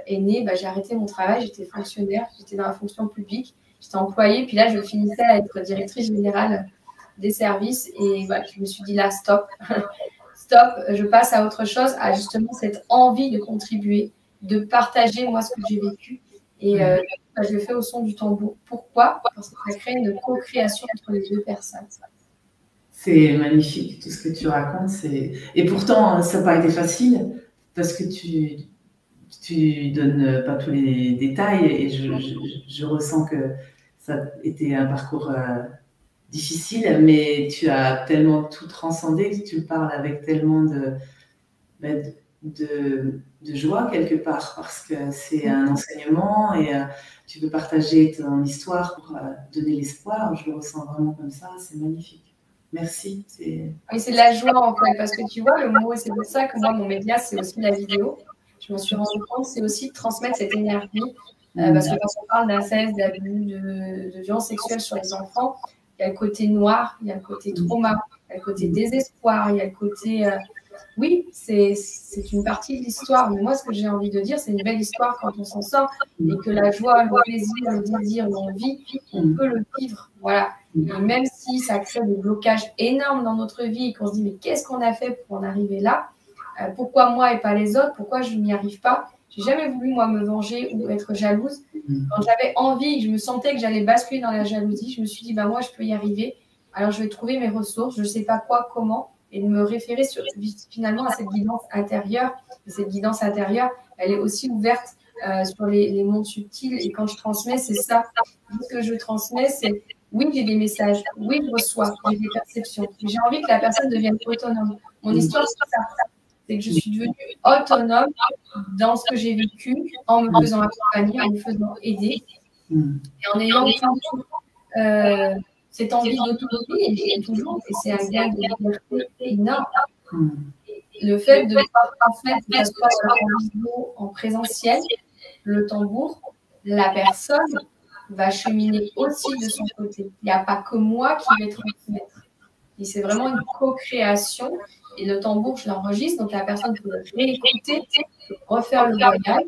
est né, bah, j'ai arrêté mon travail, j'étais fonctionnaire, j'étais dans la fonction publique, j'étais employée, puis là, je finissais à être directrice générale des services. Et voilà, je me suis dit là, stop, stop, je passe à autre chose, à justement cette envie de contribuer, de partager moi ce que j'ai vécu. Et je le fais au son du tambour. Pourquoi? Parce que ça crée une co-création entre les deux personnes. C'est magnifique, tout ce que tu racontes. Et pourtant, ça n'a pas été facile, parce que tu donnes pas tous les détails, et je ressens que ça a été un parcours difficile, mais tu as tellement tout transcendé que tu parles avec tellement de joie quelque part, parce que c'est un enseignement et tu veux partager ton histoire pour donner l'espoir. Je le ressens vraiment comme ça, c'est magnifique. Merci. Oui, c'est de la joie en fait, parce que tu vois, le mot, c'est pour ça que moi, mon média, c'est aussi la vidéo. Je m'en suis rendu compte, c'est aussi de transmettre cette énergie. Parce que quand on parle d'inceste, d'abus, de violence sexuelle sur les enfants, il y a le côté noir, il y a le côté trauma, il y a le côté désespoir, il y a le côté... oui, c'est une partie de l'histoire. Mais moi, ce que j'ai envie de dire, c'est une belle histoire quand on s'en sort et que la joie, le plaisir, le désir, l'envie, on peut le vivre. Voilà. Et même si ça crée des blocages énormes dans notre vie et qu'on se dit, mais qu'est-ce qu'on a fait pour en arriver là? Pourquoi moi et pas les autres? Pourquoi je n'y arrive pas? J'ai jamais voulu, moi, me venger ou être jalouse. Quand j'avais envie, je me sentais que j'allais basculer dans la jalousie, je me suis dit, bah, moi, je peux y arriver. Alors, je vais trouver mes ressources, je ne sais pas quoi, comment, et de me référer finalement à cette guidance intérieure. Et cette guidance intérieure, elle est aussi ouverte sur les mondes subtils. Et quand je transmets, c'est ça. Ce que je transmets, c'est oui, j'ai des messages, oui, je reçois, j'ai des perceptions. J'ai envie que la personne devienne autonome. Mon histoire, c'est ça. C'est que je suis devenue autonome dans ce que j'ai vécu, en me faisant accompagner, en me faisant aider, et en ayant toujours cette envie d'autonomie, et j'ai toujours, et c'est un gain de liberté énorme. Le fait de pouvoir transmettre, que ce soit en vidéo, en présentiel, le tambour, la personne va cheminer aussi de son côté. Il n'y a pas que moi qui vais transmettre. Et c'est vraiment une co-création. Et le tambour, je l'enregistre, donc la personne peut réécouter, refaire le voyage.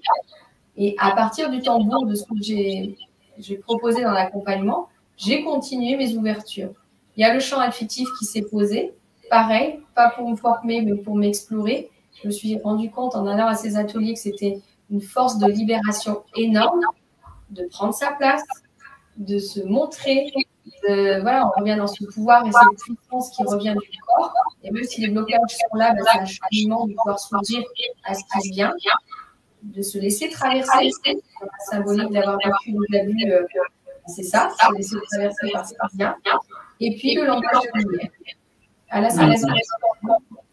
Et à partir du tambour, de ce que j'ai proposé dans l'accompagnement, j'ai continué mes ouvertures. Il y a le champ affectif qui s'est posé. Pareil, pas pour me former, mais pour m'explorer. Je me suis rendu compte en allant à ces ateliers que c'était une force de libération énorme, de prendre sa place, de se montrer. Voilà, on revient dans ce pouvoir et cette puissance qui revient du corps. Et même si les blocages sont là, c'est un cheminement de pouvoir s'ouvrir à ce qui vient, de se laisser traverser. C'est symbolique d'avoir vécu des abus, c'est ça, se laisser traverser par ce qui vient. Et puis le langage de lumière. Ah là, ça résonne.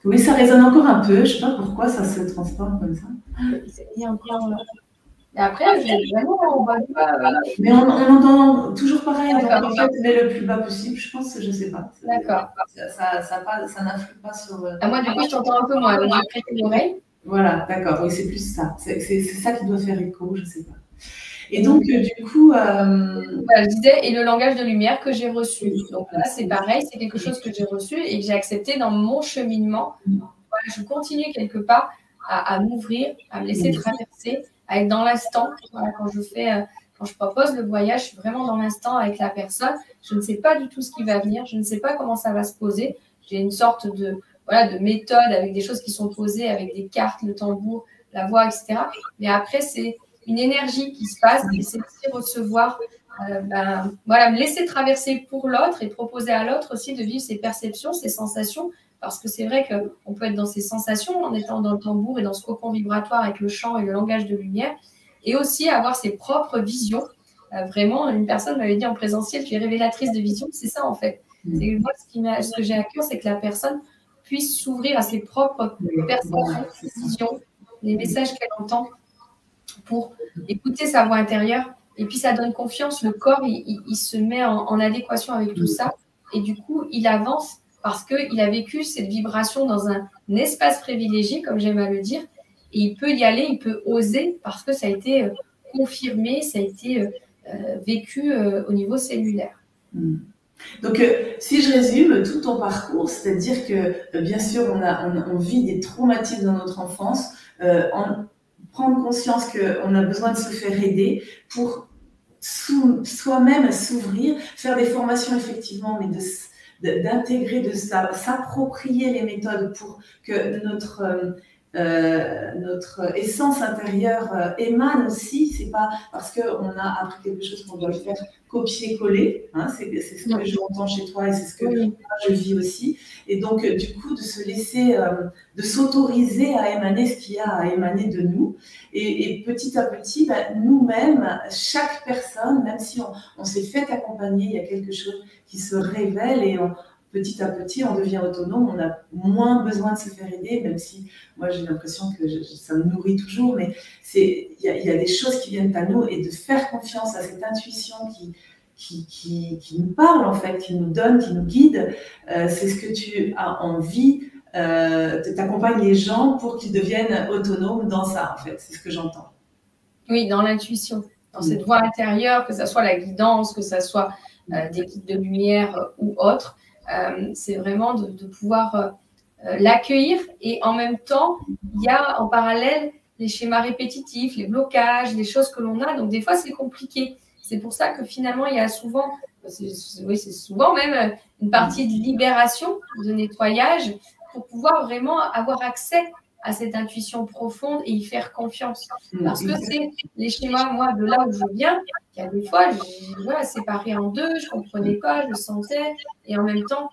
Oui, ça résonne encore un peu. Je ne sais pas pourquoi ça se transforme comme ça. Il y a encore... Et après, j'ai vraiment en bas du bas. Mais on entend toujours pareil. Donc, en fait, mais le plus bas possible, je pense, je ne sais pas. D'accord. Ça n'influe pas sur. Moi, du coup, je t'entends un peu moins. Donc, j'ai prêté l'oreille. Voilà, d'accord. Oui, c'est plus ça. C'est ça qui doit faire écho, je ne sais pas. Et donc, du coup. Voilà, je disais, et le langage de lumière que j'ai reçu. Donc là, c'est pareil, c'est quelque chose que j'ai reçu et que j'ai accepté dans mon cheminement. Voilà, je continue quelque part à m'ouvrir, à me laisser traverser, à être dans l'instant. Voilà, quand je propose le voyage, je suis vraiment dans l'instant avec la personne. Je ne sais pas du tout ce qui va venir, je ne sais pas comment ça va se poser. J'ai une sorte de méthode avec des choses qui sont posées, avec des cartes, le tambour, la voix, etc. Mais après, c'est une énergie qui se passe et c'est aussi recevoir, me laisser traverser pour l'autre et proposer à l'autre aussi de vivre ses perceptions, ses sensations. Parce que c'est vrai qu'on peut être dans ces sensations en étant dans le tambour et dans ce cocon vibratoire avec le chant et le langage de lumière, et aussi avoir ses propres visions. Vraiment, une personne m'avait dit en présentiel, tu es révélatrice de visions, c'est ça en fait. Et moi, ce que j'ai à cœur, c'est que la personne puisse s'ouvrir à ses propres perceptions, visions, les messages qu'elle entend pour écouter sa voix intérieure. Et puis, ça donne confiance. Le corps, il se met en adéquation avec tout ça. Et du coup, il avance parce qu'il a vécu cette vibration dans un espace privilégié, comme j'aime à le dire. Et il peut y aller, il peut oser parce que ça a été confirmé, ça a été vécu au niveau cellulaire. Donc, si je résume tout ton parcours, c'est-à-dire que, bien sûr, on vit des traumatismes dans notre enfance, prendre conscience qu'on a besoin de se faire aider pour soi-même s'ouvrir, faire des formations effectivement, mais d'intégrer, de s'approprier les méthodes pour que notre essence intérieure émane aussi. C'est pas parce qu'on a appris quelque chose qu'on doit le faire copier-coller. Hein, c'est ce que j'entends chez toi et c'est ce que moi, je vis aussi. Et donc, du coup, de se laisser, de s'autoriser à émaner ce qu'il y a à émaner de nous. Et petit à petit, nous-mêmes, chaque personne, même si on s'est fait accompagner, il y a quelque chose qui se révèle et petit à petit, on devient autonome, on a moins besoin de se faire aider, même si moi j'ai l'impression que ça me nourrit toujours, mais il y a des choses qui viennent à nous et de faire confiance à cette intuition qui nous parle en fait, qui nous donne, qui nous guide, c'est ce que tu as envie, tu accompagnes les gens pour qu'ils deviennent autonomes dans ça en fait, c'est ce que j'entends. Oui, dans l'intuition, dans cette voix intérieure, que ce soit la guidance, que ce soit des guides de lumière ou autres. C'est vraiment de pouvoir l'accueillir et en même temps, il y a en parallèle les schémas répétitifs, les blocages, les choses que l'on a. Donc, des fois, c'est compliqué. C'est pour ça que finalement, il y a souvent, oui, c'est souvent même une partie de libération, de nettoyage pour pouvoir vraiment avoir accès à cette intuition profonde et y faire confiance. Parce que c'est les schémas, moi, de là où je viens, il y a des fois, voilà, séparé en deux, je comprenais pas, je sentais, et en même temps,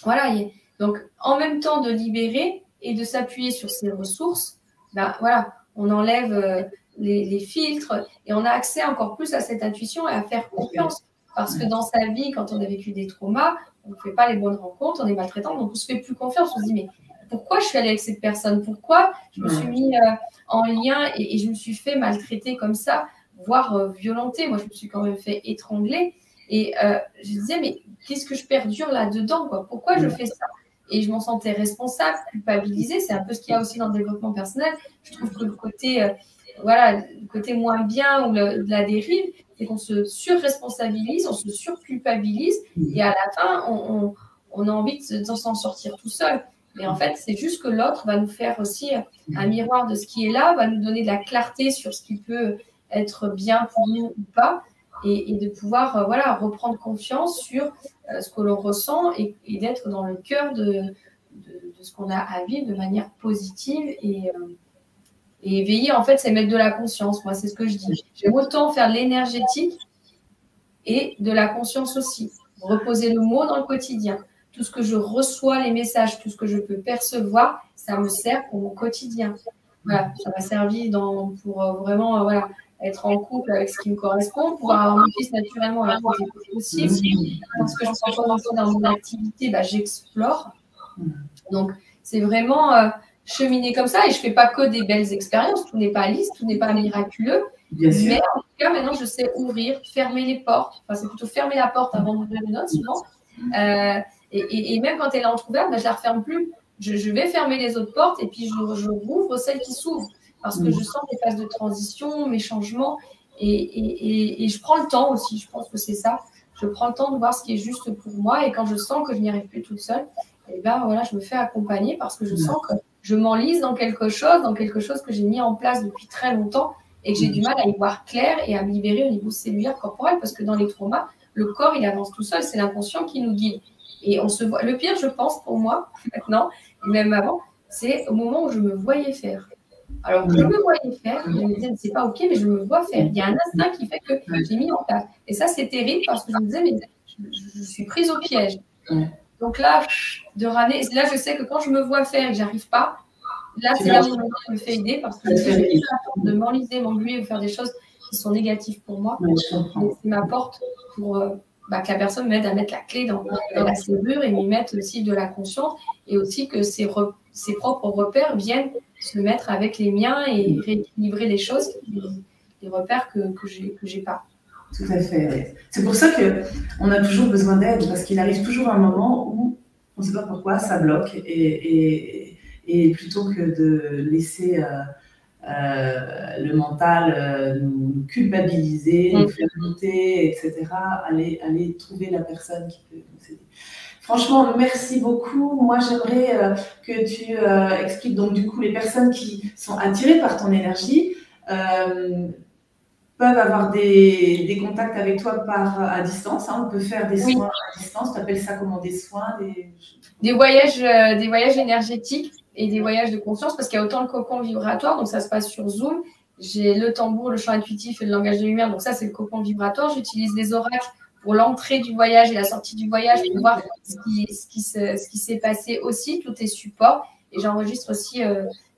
voilà, donc en même temps de libérer et de s'appuyer sur ces ressources, voilà, on enlève les filtres et on a accès encore plus à cette intuition et à faire confiance. Parce que dans sa vie, quand on a vécu des traumas, on ne fait pas les bonnes rencontres, on est maltraitant, donc on ne se fait plus confiance, on se dit mais pourquoi je suis allée avec cette personne? Pourquoi je me suis mis en lien et je me suis fait maltraiter comme ça, voire violenter? Moi, je me suis quand même fait étrangler. Et je disais, mais qu'est-ce que je perdure là-dedans, quoi? Pourquoi je fais ça? Et je m'en sentais responsable, culpabilisée. C'est un peu ce qu'il y a aussi dans le développement personnel. Je trouve que le côté, le côté moins bien ou de la dérive, c'est qu'on se surresponsabilise, on se surculpabilise. Et à la fin, on a envie de s'en sortir tout seul. Mais en fait, c'est juste que l'autre va nous faire aussi un miroir de ce qui est là, va nous donner de la clarté sur ce qui peut être bien pour nous ou pas, et de pouvoir reprendre confiance sur ce que l'on ressent et d'être dans le cœur de ce qu'on a à vivre de manière positive et éveiller, en fait, c'est mettre de la conscience. Moi, c'est ce que je dis. J'aime autant faire de l'énergétique et de la conscience aussi. Reposer le mot dans le quotidien. Tout ce que je reçois, les messages, tout ce que je peux percevoir, ça me sert pour mon quotidien. Voilà, ça m'a servi pour vraiment être en couple avec ce qui me correspond, pouvoir avoir mon fils naturellement à côté possible. Parce que je suis encore dans mon activité, j'explore. Donc, c'est vraiment cheminer comme ça. Et je ne fais pas que des belles expériences. Tout n'est pas lisse, tout n'est pas miraculeux. Mais en tout cas, maintenant, je sais ouvrir, fermer les portes. Enfin, c'est plutôt fermer la porte avant d'ouvrir une autre, souvent. Et même quand elle est entrouverte, je ne la referme plus. Je vais fermer les autres portes et puis je rouvre celles qui s'ouvrent parce que je sens les phases de transition, mes changements et je prends le temps aussi. Je pense que c'est ça. Je prends le temps de voir ce qui est juste pour moi et quand je sens que je n'y arrive plus toute seule, je me fais accompagner parce que je sens que je m'enlise dans quelque chose que j'ai mis en place depuis très longtemps et que j'ai du mal à y voir clair et à me libérer au niveau cellulaire corporel parce que dans les traumas, le corps, il avance tout seul. C'est l'inconscient qui nous guide. Et on se voit. Le pire, je pense, pour moi, maintenant, et même avant, c'est au moment où je me voyais faire. Alors, je me voyais faire, je me disais, c'est pas OK, mais je me vois faire. Il y a un instinct qui fait que j'ai mis en place. Et ça, c'est terrible parce que je me disais, mais je suis prise au piège. Donc là, de ramener, là, je sais que quand je me vois faire et que j'arrive pas, là, c'est là où je me fais aider parce que je n'ai pas de m'enliser, m'engluer ou faire des choses qui sont négatives pour moi. C'est ma porte pour que la personne m'aide à mettre la clé dans la serrure et m'y mettre aussi de la conscience et aussi que ses propres repères viennent se mettre avec les miens et rééquilibrer les choses, les repères que j'ai pas. Tout à fait. Ouais. C'est pour ça qu'on a toujours besoin d'aide parce qu'il arrive toujours un moment où on ne sait pas pourquoi ça bloque et plutôt que de laisser le mental nous culpabiliser, nous faire douter, etc., aller trouver la personne qui peut nous aider. Franchement, merci beaucoup. Moi, j'aimerais que tu expliques, donc du coup, les personnes qui sont attirées par ton énergie peuvent avoir des contacts avec toi à distance. Hein. On peut faire des soins à distance. Tu appelles ça comment? Des soins des voyages énergétiques. et des voyages de conscience, parce qu'il y a autant le cocon vibratoire, donc ça se passe sur Zoom. J'ai le tambour, le chant intuitif et le langage de lumière, donc ça c'est le cocon vibratoire. J'utilise les oracles pour l'entrée du voyage et la sortie du voyage pour voir ce qui s'est passé aussi. Tout est support. Et j'enregistre aussi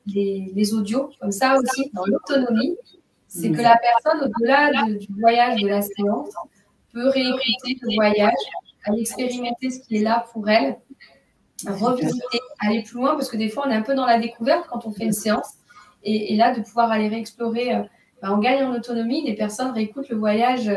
les audios, comme ça aussi, dans l'autonomie. C'est que la personne, au-delà du voyage, de la séance, peut réécouter le voyage, aller expérimenter ce qui est là pour elle, revisiter, aller plus loin, parce que des fois, on est un peu dans la découverte quand on fait une séance. Et là, de pouvoir aller réexplorer, on gagne en autonomie. Des personnes réécoutent le voyage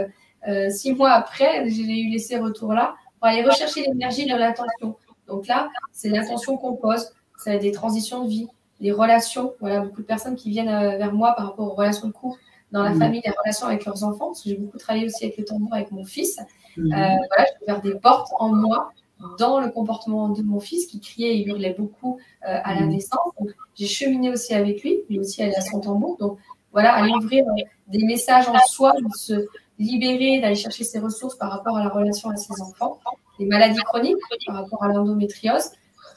6 mois après. J'ai eu ces retours-là pour aller rechercher l'énergie de l'intention. Donc là, c'est l'intention qu'on pose. Ça a des transitions de vie, les relations. Voilà, beaucoup de personnes qui viennent vers moi par rapport aux relations de couple dans la famille, les relations avec leurs enfants, parce que j'ai beaucoup travaillé aussi avec le tambour, avec mon fils. Voilà, j'ai ouvert des portes en moi dans le comportement de mon fils qui criait et hurlait beaucoup à la naissance. Donc, j'ai cheminé aussi avec lui, lui aussi elle a son tambour. Donc voilà, aller ouvrir des messages en soi, de se libérer, d'aller chercher ses ressources par rapport à la relation à ses enfants. Les maladies chroniques par rapport à l'endométriose.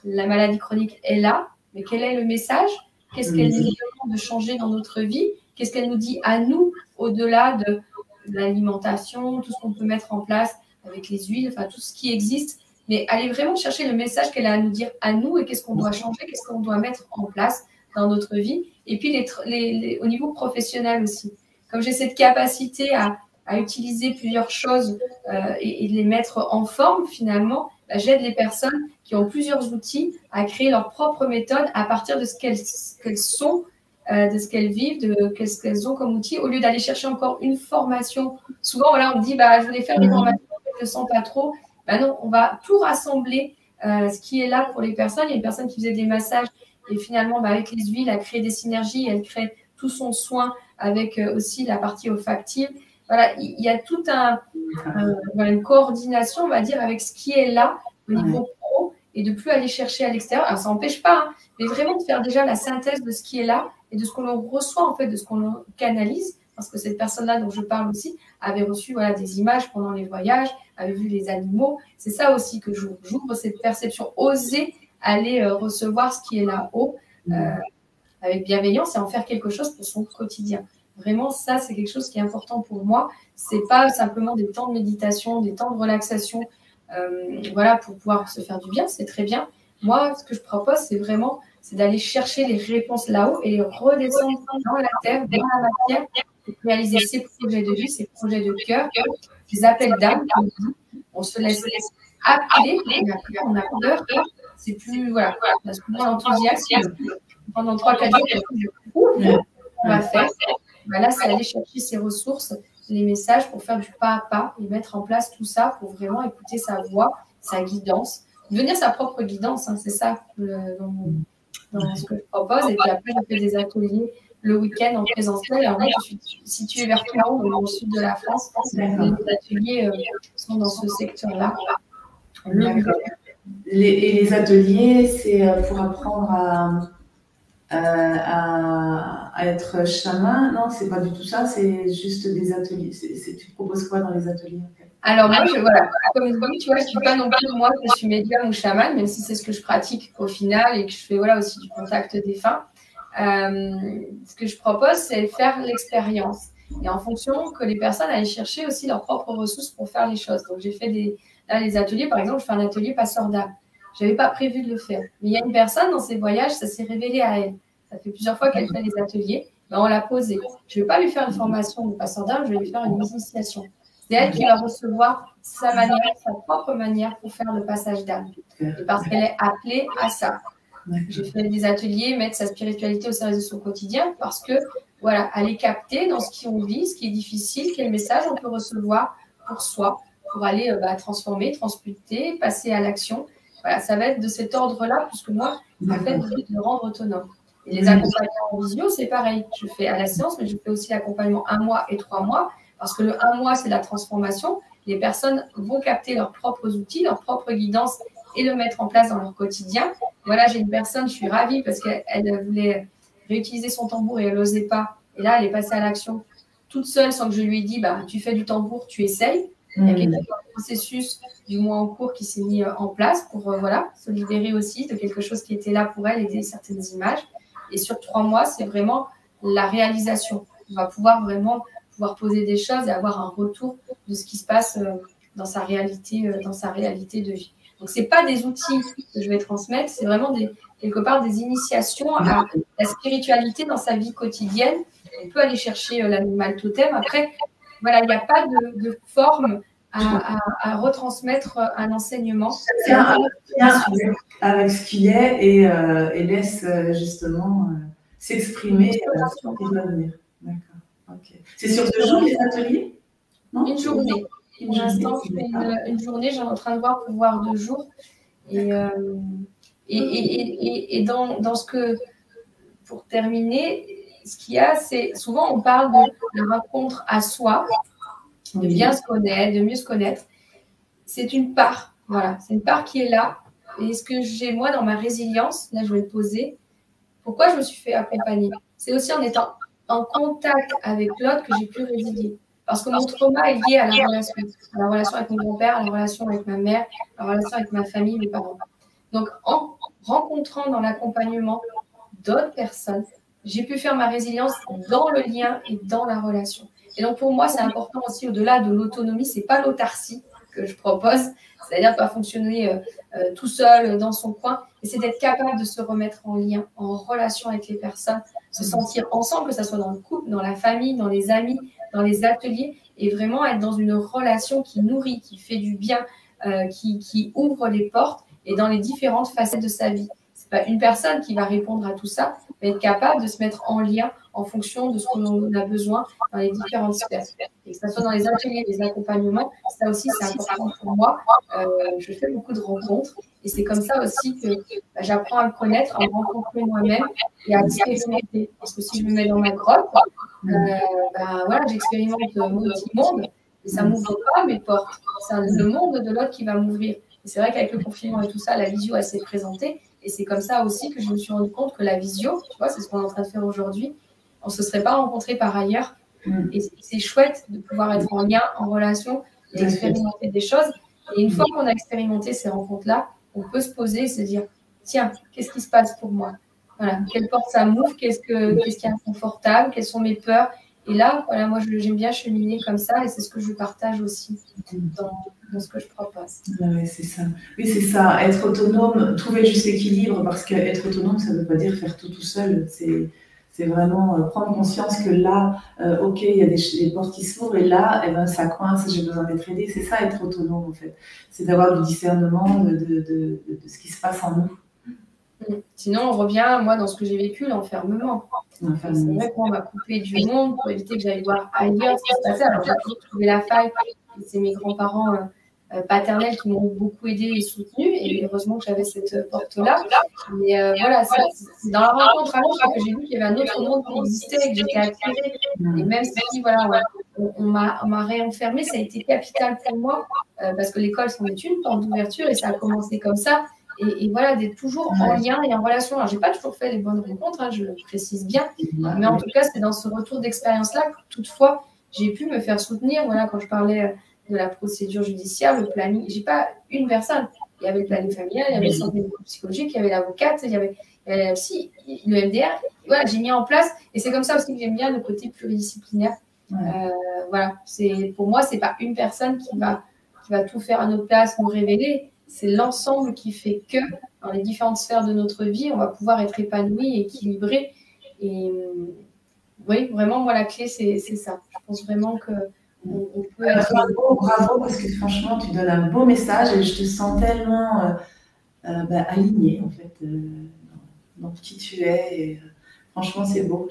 La maladie chronique est là, mais quel est le message? Qu'est-ce qu'elle nous demande de changer dans notre vie? Qu'est-ce qu'elle nous dit à nous, au-delà de l'alimentation, tout ce qu'on peut mettre en place avec les huiles, enfin tout ce qui existe, mais aller vraiment chercher le message qu'elle a à nous dire à nous et qu'est-ce qu'on doit changer, qu'est-ce qu'on doit mettre en place dans notre vie. Et puis au niveau professionnel aussi. Comme j'ai cette capacité à utiliser plusieurs choses et de les mettre en forme finalement, j'aide les personnes qui ont plusieurs outils à créer leur propre méthode à partir de ce qu'elles sont, de ce qu'elles vivent, de ce qu'elles ont comme outil, au lieu d'aller chercher encore une formation. Souvent, voilà, on me dit, je voulais faire des formations, je ne le sens pas trop. Non, on va tout rassembler, ce qui est là pour les personnes. Il y a une personne qui faisait des massages et finalement, avec les huiles, elle crée des synergies, elle crée tout son soin avec aussi la partie olfactive. Voilà, il y a tout une coordination, on va dire, avec ce qui est là au niveau pro et de plus aller chercher à l'extérieur. Alors, ça n'empêche pas, mais vraiment de faire déjà la synthèse de ce qui est là et de ce qu'on reçoit, en fait, de ce qu'on canalise. Parce que cette personne-là dont je parle aussi avait reçu des images pendant les voyages, avait vu les animaux. C'est ça aussi que j'ouvre cette perception, oser aller recevoir ce qui est là-haut avec bienveillance et en faire quelque chose pour son quotidien. Vraiment, ça, c'est quelque chose qui est important pour moi. C'est pas simplement des temps de méditation, des temps de relaxation, pour pouvoir se faire du bien, c'est très bien. Moi, ce que je propose, c'est d'aller chercher les réponses là-haut et les redescendre dans la terre, dans la matière, pour réaliser ces projets de vie, ces projets de cœur, ces appels d'âme. On se laisse appeler, et après, on a peur. C'est plus, parce que moi, l'enthousiasme, pendant 3-4 jours, on va faire. Là, c'est aller chercher ses ressources, les messages pour faire du pas à pas et mettre en place tout ça pour vraiment écouter sa voix, sa guidance, devenir sa propre guidance. C'est ça dans ce que je propose. Et puis après, je fais des ateliers le week-end en présentiel. Alors moi, je suis située vers Toulon, dans le sud de la France. Les ateliers sont dans ce secteur-là. Et les ateliers, c'est pour apprendre à être chaman? Non, c'est pas du tout ça, c'est juste des ateliers. Tu proposes quoi dans les ateliers? Alors moi, comme tu vois, je ne suis pas non plus moi, je suis médium ou chaman, même si c'est ce que je pratique au final et que je fais aussi du contact défunt. Ce que je propose, c'est faire l'expérience. Et en fonction que les personnes aillent chercher aussi leurs propres ressources pour faire les choses. Donc j'ai fait les ateliers, par exemple, je fais un atelier passeur d'âme. Je n'avais pas prévu de le faire. Mais il y a une personne dans ses voyages, ça s'est révélé à elle. Ça fait plusieurs fois qu'elle fait les ateliers. On l'a posé. Je ne vais pas lui faire une formation de passeur d'âme, je vais lui faire une initiation. C'est elle qui va recevoir sa manière, sa propre manière pour faire le passage d'âme. Et parce qu'elle est appelée à ça. J'ai fait des ateliers, mettre sa spiritualité au service de son quotidien parce que, aller capter dans ce qu'on vit, ce qui est difficile, quel message on peut recevoir pour soi, pour aller transformer, transmuter, passer à l'action. Ça va être de cet ordre-là, puisque moi, en fait, de le rendre autonome. Et les accompagnements en visio, c'est pareil. Je fais à la séance, mais je fais aussi l'accompagnement 1 mois et 3 mois, parce que le 1 mois, c'est la transformation. Les personnes vont capter leurs propres outils, leur propre guidance et le mettre en place dans leur quotidien. J'ai une personne, je suis ravie, parce qu'elle voulait réutiliser son tambour et elle n'osait pas. Et là, elle est passée à l'action toute seule, sans que je lui ai dit, tu fais du tambour, tu essayes. Il y a quelque chose de processus, du moins en cours, qui s'est mis en place pour voilà, se libérer aussi de quelque chose qui était là pour elle, aider certaines images. Et sur 3 mois, c'est vraiment la réalisation. On va pouvoir vraiment poser des choses et avoir un retour de ce qui se passe dans sa réalité de vie. Donc, ce n'est pas des outils que je vais transmettre, c'est vraiment quelque part des initiations à la spiritualité dans sa vie quotidienne. On peut aller chercher l'animal totem. Après, voilà, il n'y a pas de forme à retransmettre un enseignement. Chacun avec ce qu'il est et laisse justement s'exprimer ce qui va venir. D'accord. Okay. C'est sur 2 jours les ateliers? Non, une journée. Pour l'instant, je fais une journée. J'ai en train de voir pour voir 2 jours. Et dans ce que, pour terminer, ce qu'il y a, c'est souvent on parle de la rencontre à soi, de bien se connaître, de mieux se connaître. C'est une part, voilà, c'est une part qui est là. Et ce que j'ai moi dans ma résilience, là je vais le poser, pourquoi je me suis fait accompagner? C'est aussi en étant en contact avec l'autre que j'ai pu résilier. Parce que mon trauma est lié à la relation avec mon grand-père, à la relation avec ma mère, à la relation avec ma famille, mes parents. Donc, en rencontrant dans l'accompagnement d'autres personnes, j'ai pu faire ma résilience dans le lien et dans la relation. Et donc, pour moi, c'est important aussi, au-delà de l'autonomie, ce n'est pas l'autarcie que je propose, c'est-à-dire pas fonctionner tout seul dans son coin, et c'est d'être capable de se remettre en lien, en relation avec les personnes, se sentir ensemble, que ce soit dans le couple, dans la famille, dans les amis, dans les ateliers, et vraiment être dans une relation qui nourrit, qui fait du bien, qui ouvre les portes, et dans les différentes facettes de sa vie. Ce n'est pas une personne qui va répondre à tout ça, mais être capable de se mettre en lien en fonction de ce qu'on a besoin dans les différentes sphères. Et que ce soit dans les ateliers, les accompagnements, ça aussi c'est important pour moi. Je fais beaucoup de rencontres et c'est comme ça aussi que j'apprends à me connaître, à me rencontrer moi-même et à expérimenter. Parce que si je me mets dans ma grotte, voilà, j'expérimente mon petit monde et ça ne m'ouvre pas mes portes. C'est le monde de l'autre qui va m'ouvrir. Et c'est vrai qu'avec le confinement et tout ça, la visio, elle s'est présentée. Et c'est comme ça aussi que je me suis rendu compte que la visio, tu vois, c'est ce qu'on est en train de faire aujourd'hui, on ne se serait pas rencontrés par ailleurs. Et c'est chouette de pouvoir être en lien, en relation et expérimenter des choses. Et une fois qu'on a expérimenté ces rencontres-là, on peut se poser et se dire, tiens, qu'est-ce qui se passe pour moi? Voilà, quelle porte ça m'ouvre? Qu'est-ce qui est inconfortable? Quelles sont mes peurs? Et là, voilà, moi, j'aime bien cheminer comme ça et c'est ce que je partage aussi dans ce que je propose. Oui, c'est ça. Oui, c'est ça. Être autonome, trouver le juste équilibre, parce qu'être autonome, ça ne veut pas dire faire tout seul. C'est vraiment prendre conscience que là, ok, il y a des portes qui s'ouvrent et là, eh ben, ça coince, j'ai besoin d'être aidée. C'est ça, être autonome, en fait. C'est d'avoir du discernement de ce qui se passe en nous. Sinon, on revient, moi, dans ce que j'ai vécu, l'enfermement. C'est vrai qu'on m'a coupé du monde pour éviter que j'aille voir ailleurs ce qui se passait. Alors, j'ai toujours trouvé la faille. C'est mes grands-parents paternels qui m'ont beaucoup aidée et soutenue. Et heureusement que j'avais cette porte-là. Mais voilà, c'est dans la rencontre à l'autre que j'ai vu qu'il y avait un autre monde qui existait et que j'étais attirée. Et même si, voilà, on m'a réenfermée, ça a été capital pour moi parce que l'école, c'en est une porte d'ouverture et ça a commencé comme ça. Et voilà, d'être toujours en lien et en relation. Alors, je n'ai pas toujours fait les bonnes rencontres, je le précise bien, mais en tout cas, c'est dans ce retour d'expérience-là que toutefois, j'ai pu me faire soutenir. Voilà, quand je parlais de la procédure judiciaire, le planning, je n'ai pas une personne. Il y avait le planning familial, il y avait le centre psychologique, il y avait l'avocate, il y avait aussi le MDR. Voilà, j'ai mis en place, et c'est comme ça aussi que j'aime bien le côté pluridisciplinaire. Voilà, pour moi, ce n'est pas une personne qui va tout faire à notre place, nous révéler. C'est l'ensemble qui fait que, dans les différentes sphères de notre vie, on va pouvoir être épanoui, équilibré. Et oui, vraiment, moi, la clé, c'est ça. Je pense vraiment qu'on peut être... Bravo, parce que franchement, tu donnes un beau message et je te sens tellement alignée, en fait, dans qui tu es. Et, franchement, c'est beau.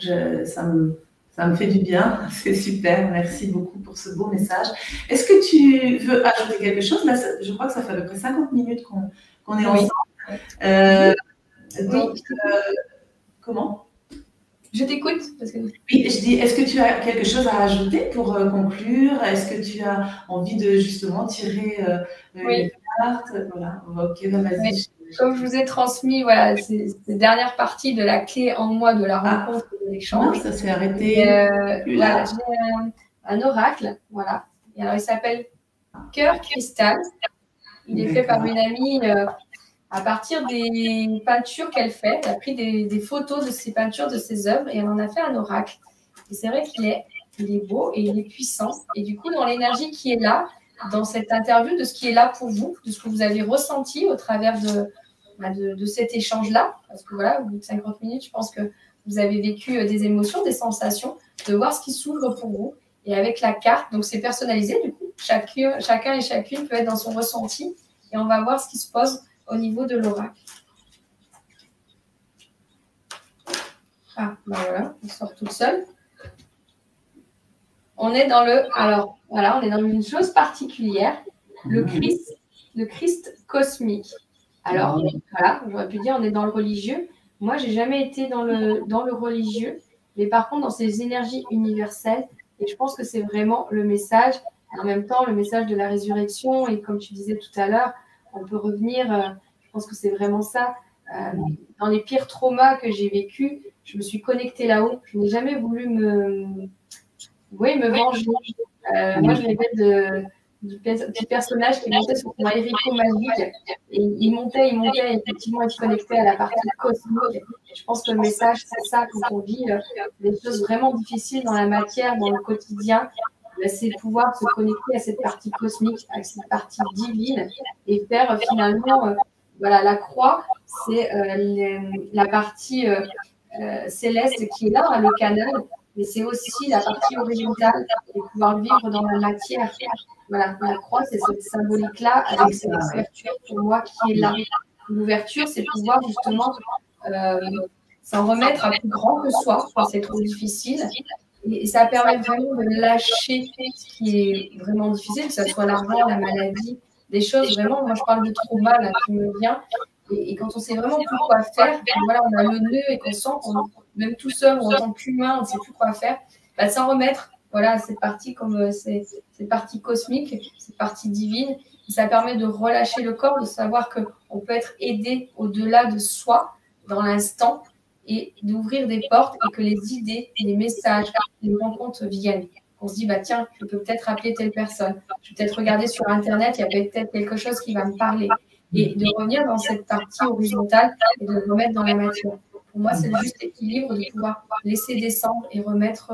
Ça me fait du bien, c'est super. Merci beaucoup pour ce beau message. Est-ce que tu veux ajouter quelque chose? Là, je crois que ça fait à peu près 50 minutes qu'on est ensemble. Donc, comment? Je t'écoute. Oui, je dis, est-ce que tu as quelque chose à ajouter pour conclure? Est-ce que tu as envie de justement tirer une carte? Voilà, ok, vas-y. Oui. Comme je vous ai transmis cette dernière partie de la clé en moi de la rencontre et de l'échange. Ça s'est arrêté. Voilà, j'ai un oracle, voilà. Et alors, il s'appelle cœur cristal. Il est fait par une amie à partir des peintures qu'elle fait. Elle a pris des photos de ses peintures, de ses œuvres, et elle en a fait un oracle. Et c'est vrai qu'il est beau et il est puissant. Et du coup, dans l'énergie qui est là, dans cette interview, de ce qui est là pour vous, de ce que vous avez ressenti au travers de cet échange-là, parce que voilà, au bout de 50 minutes, je pense que vous avez vécu des émotions, des sensations, de voir ce qui s'ouvre pour vous. Et avec la carte, donc c'est personnalisé, du coup, chacun et chacune peut être dans son ressenti. Et on va voir ce qui se pose au niveau de l'oracle. Ah, ben voilà, on sort toute seule. On est dans alors, voilà, on est dans une chose particulière, le Christ cosmique. Alors, voilà, j'aurais pu dire, on est dans le religieux. Moi, j'ai jamais été dans le religieux, mais par contre, dans ces énergies universelles, et je pense que c'est vraiment le message, en même temps, le message de la résurrection, et comme tu disais tout à l'heure, on peut revenir, je pense que c'est vraiment ça. Dans les pires traumas que j'ai vécus, je me suis connectée là-haut. Je n'ai jamais voulu me venger. Moi, je rêvais du petit personnage qui montait sur son Erico magique. Et il montait, et effectivement, il se connectait à la partie cosmique. Et je pense que le message, c'est ça, quand on vit des choses vraiment difficiles dans la matière, dans le quotidien, c'est pouvoir se connecter à cette partie cosmique, à cette partie divine, et faire finalement, voilà, la croix, c'est la partie céleste qui est là, le canal, mais c'est aussi la partie horizontale et pouvoir le vivre dans la matière. Voilà, la croix, c'est cette symbolique-là avec cette ouverture pour moi qui est là. L'ouverture, c'est pouvoir justement s'en remettre à plus grand que soi quand c'est trop difficile. Et ça permet vraiment de lâcher ce qui est vraiment difficile, que ce soit l'argent, la maladie, des choses vraiment, moi je parle de trauma là, qui me vient. Et quand on sait vraiment plus quoi faire, voilà, on a le nœud et qu'on sent, même tout seul ou en tant qu'humain, on ne sait plus quoi faire, bah, s'en remettre voilà, cette partie comme cette partie cosmique, cette partie divine, et ça permet de relâcher le corps, de savoir qu'on peut être aidé au-delà de soi, dans l'instant, et d'ouvrir des portes et que les idées, les messages, les rencontres viennent. On se dit, bah tiens, je peux peut-être appeler telle personne, je vais peut-être regarder sur Internet, il y a peut-être quelque chose qui va me parler. Et de revenir dans cette partie horizontale et de le remettre dans la matière. Pour moi, c'est le juste équilibre de pouvoir laisser descendre et remettre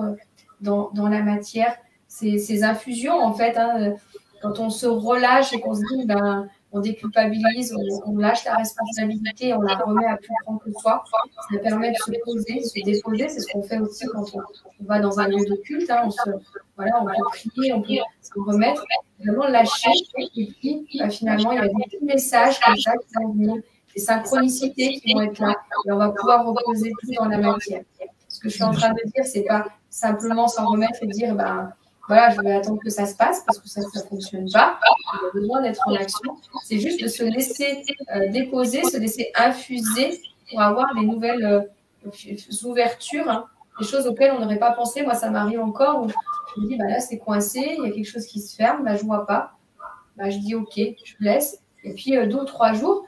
dans la matière ces infusions, en fait. Hein, quand on se relâche et qu'on se dit, ben, on déculpabilise, on lâche la responsabilité, on la remet à plus grand que soi, ça permet de se poser, de se déposer. C'est ce qu'on fait aussi quand on va dans un lieu de culte. Hein, voilà, on peut prier, on peut se remettre, vraiment lâcher. Et puis, finalement, il y a des petits messages comme ça qui vont venir, des synchronicités qui vont être là. Et on va pouvoir reposer tout dans la matière. Ce que je suis en train de dire, c'est pas simplement s'en remettre et dire, ben, voilà, je vais attendre que ça se passe parce que ça ne fonctionne pas. Il y a besoin d'être en action. C'est juste de se laisser déposer, se laisser infuser pour avoir des nouvelles ouvertures, hein, des choses auxquelles on n'aurait pas pensé. Moi, ça m'arrive encore où je me dis, bah là, c'est coincé, il y a quelque chose qui se ferme, bah, je ne vois pas. Bah, je dis, OK, je laisse. Et puis, 2 ou 3 jours,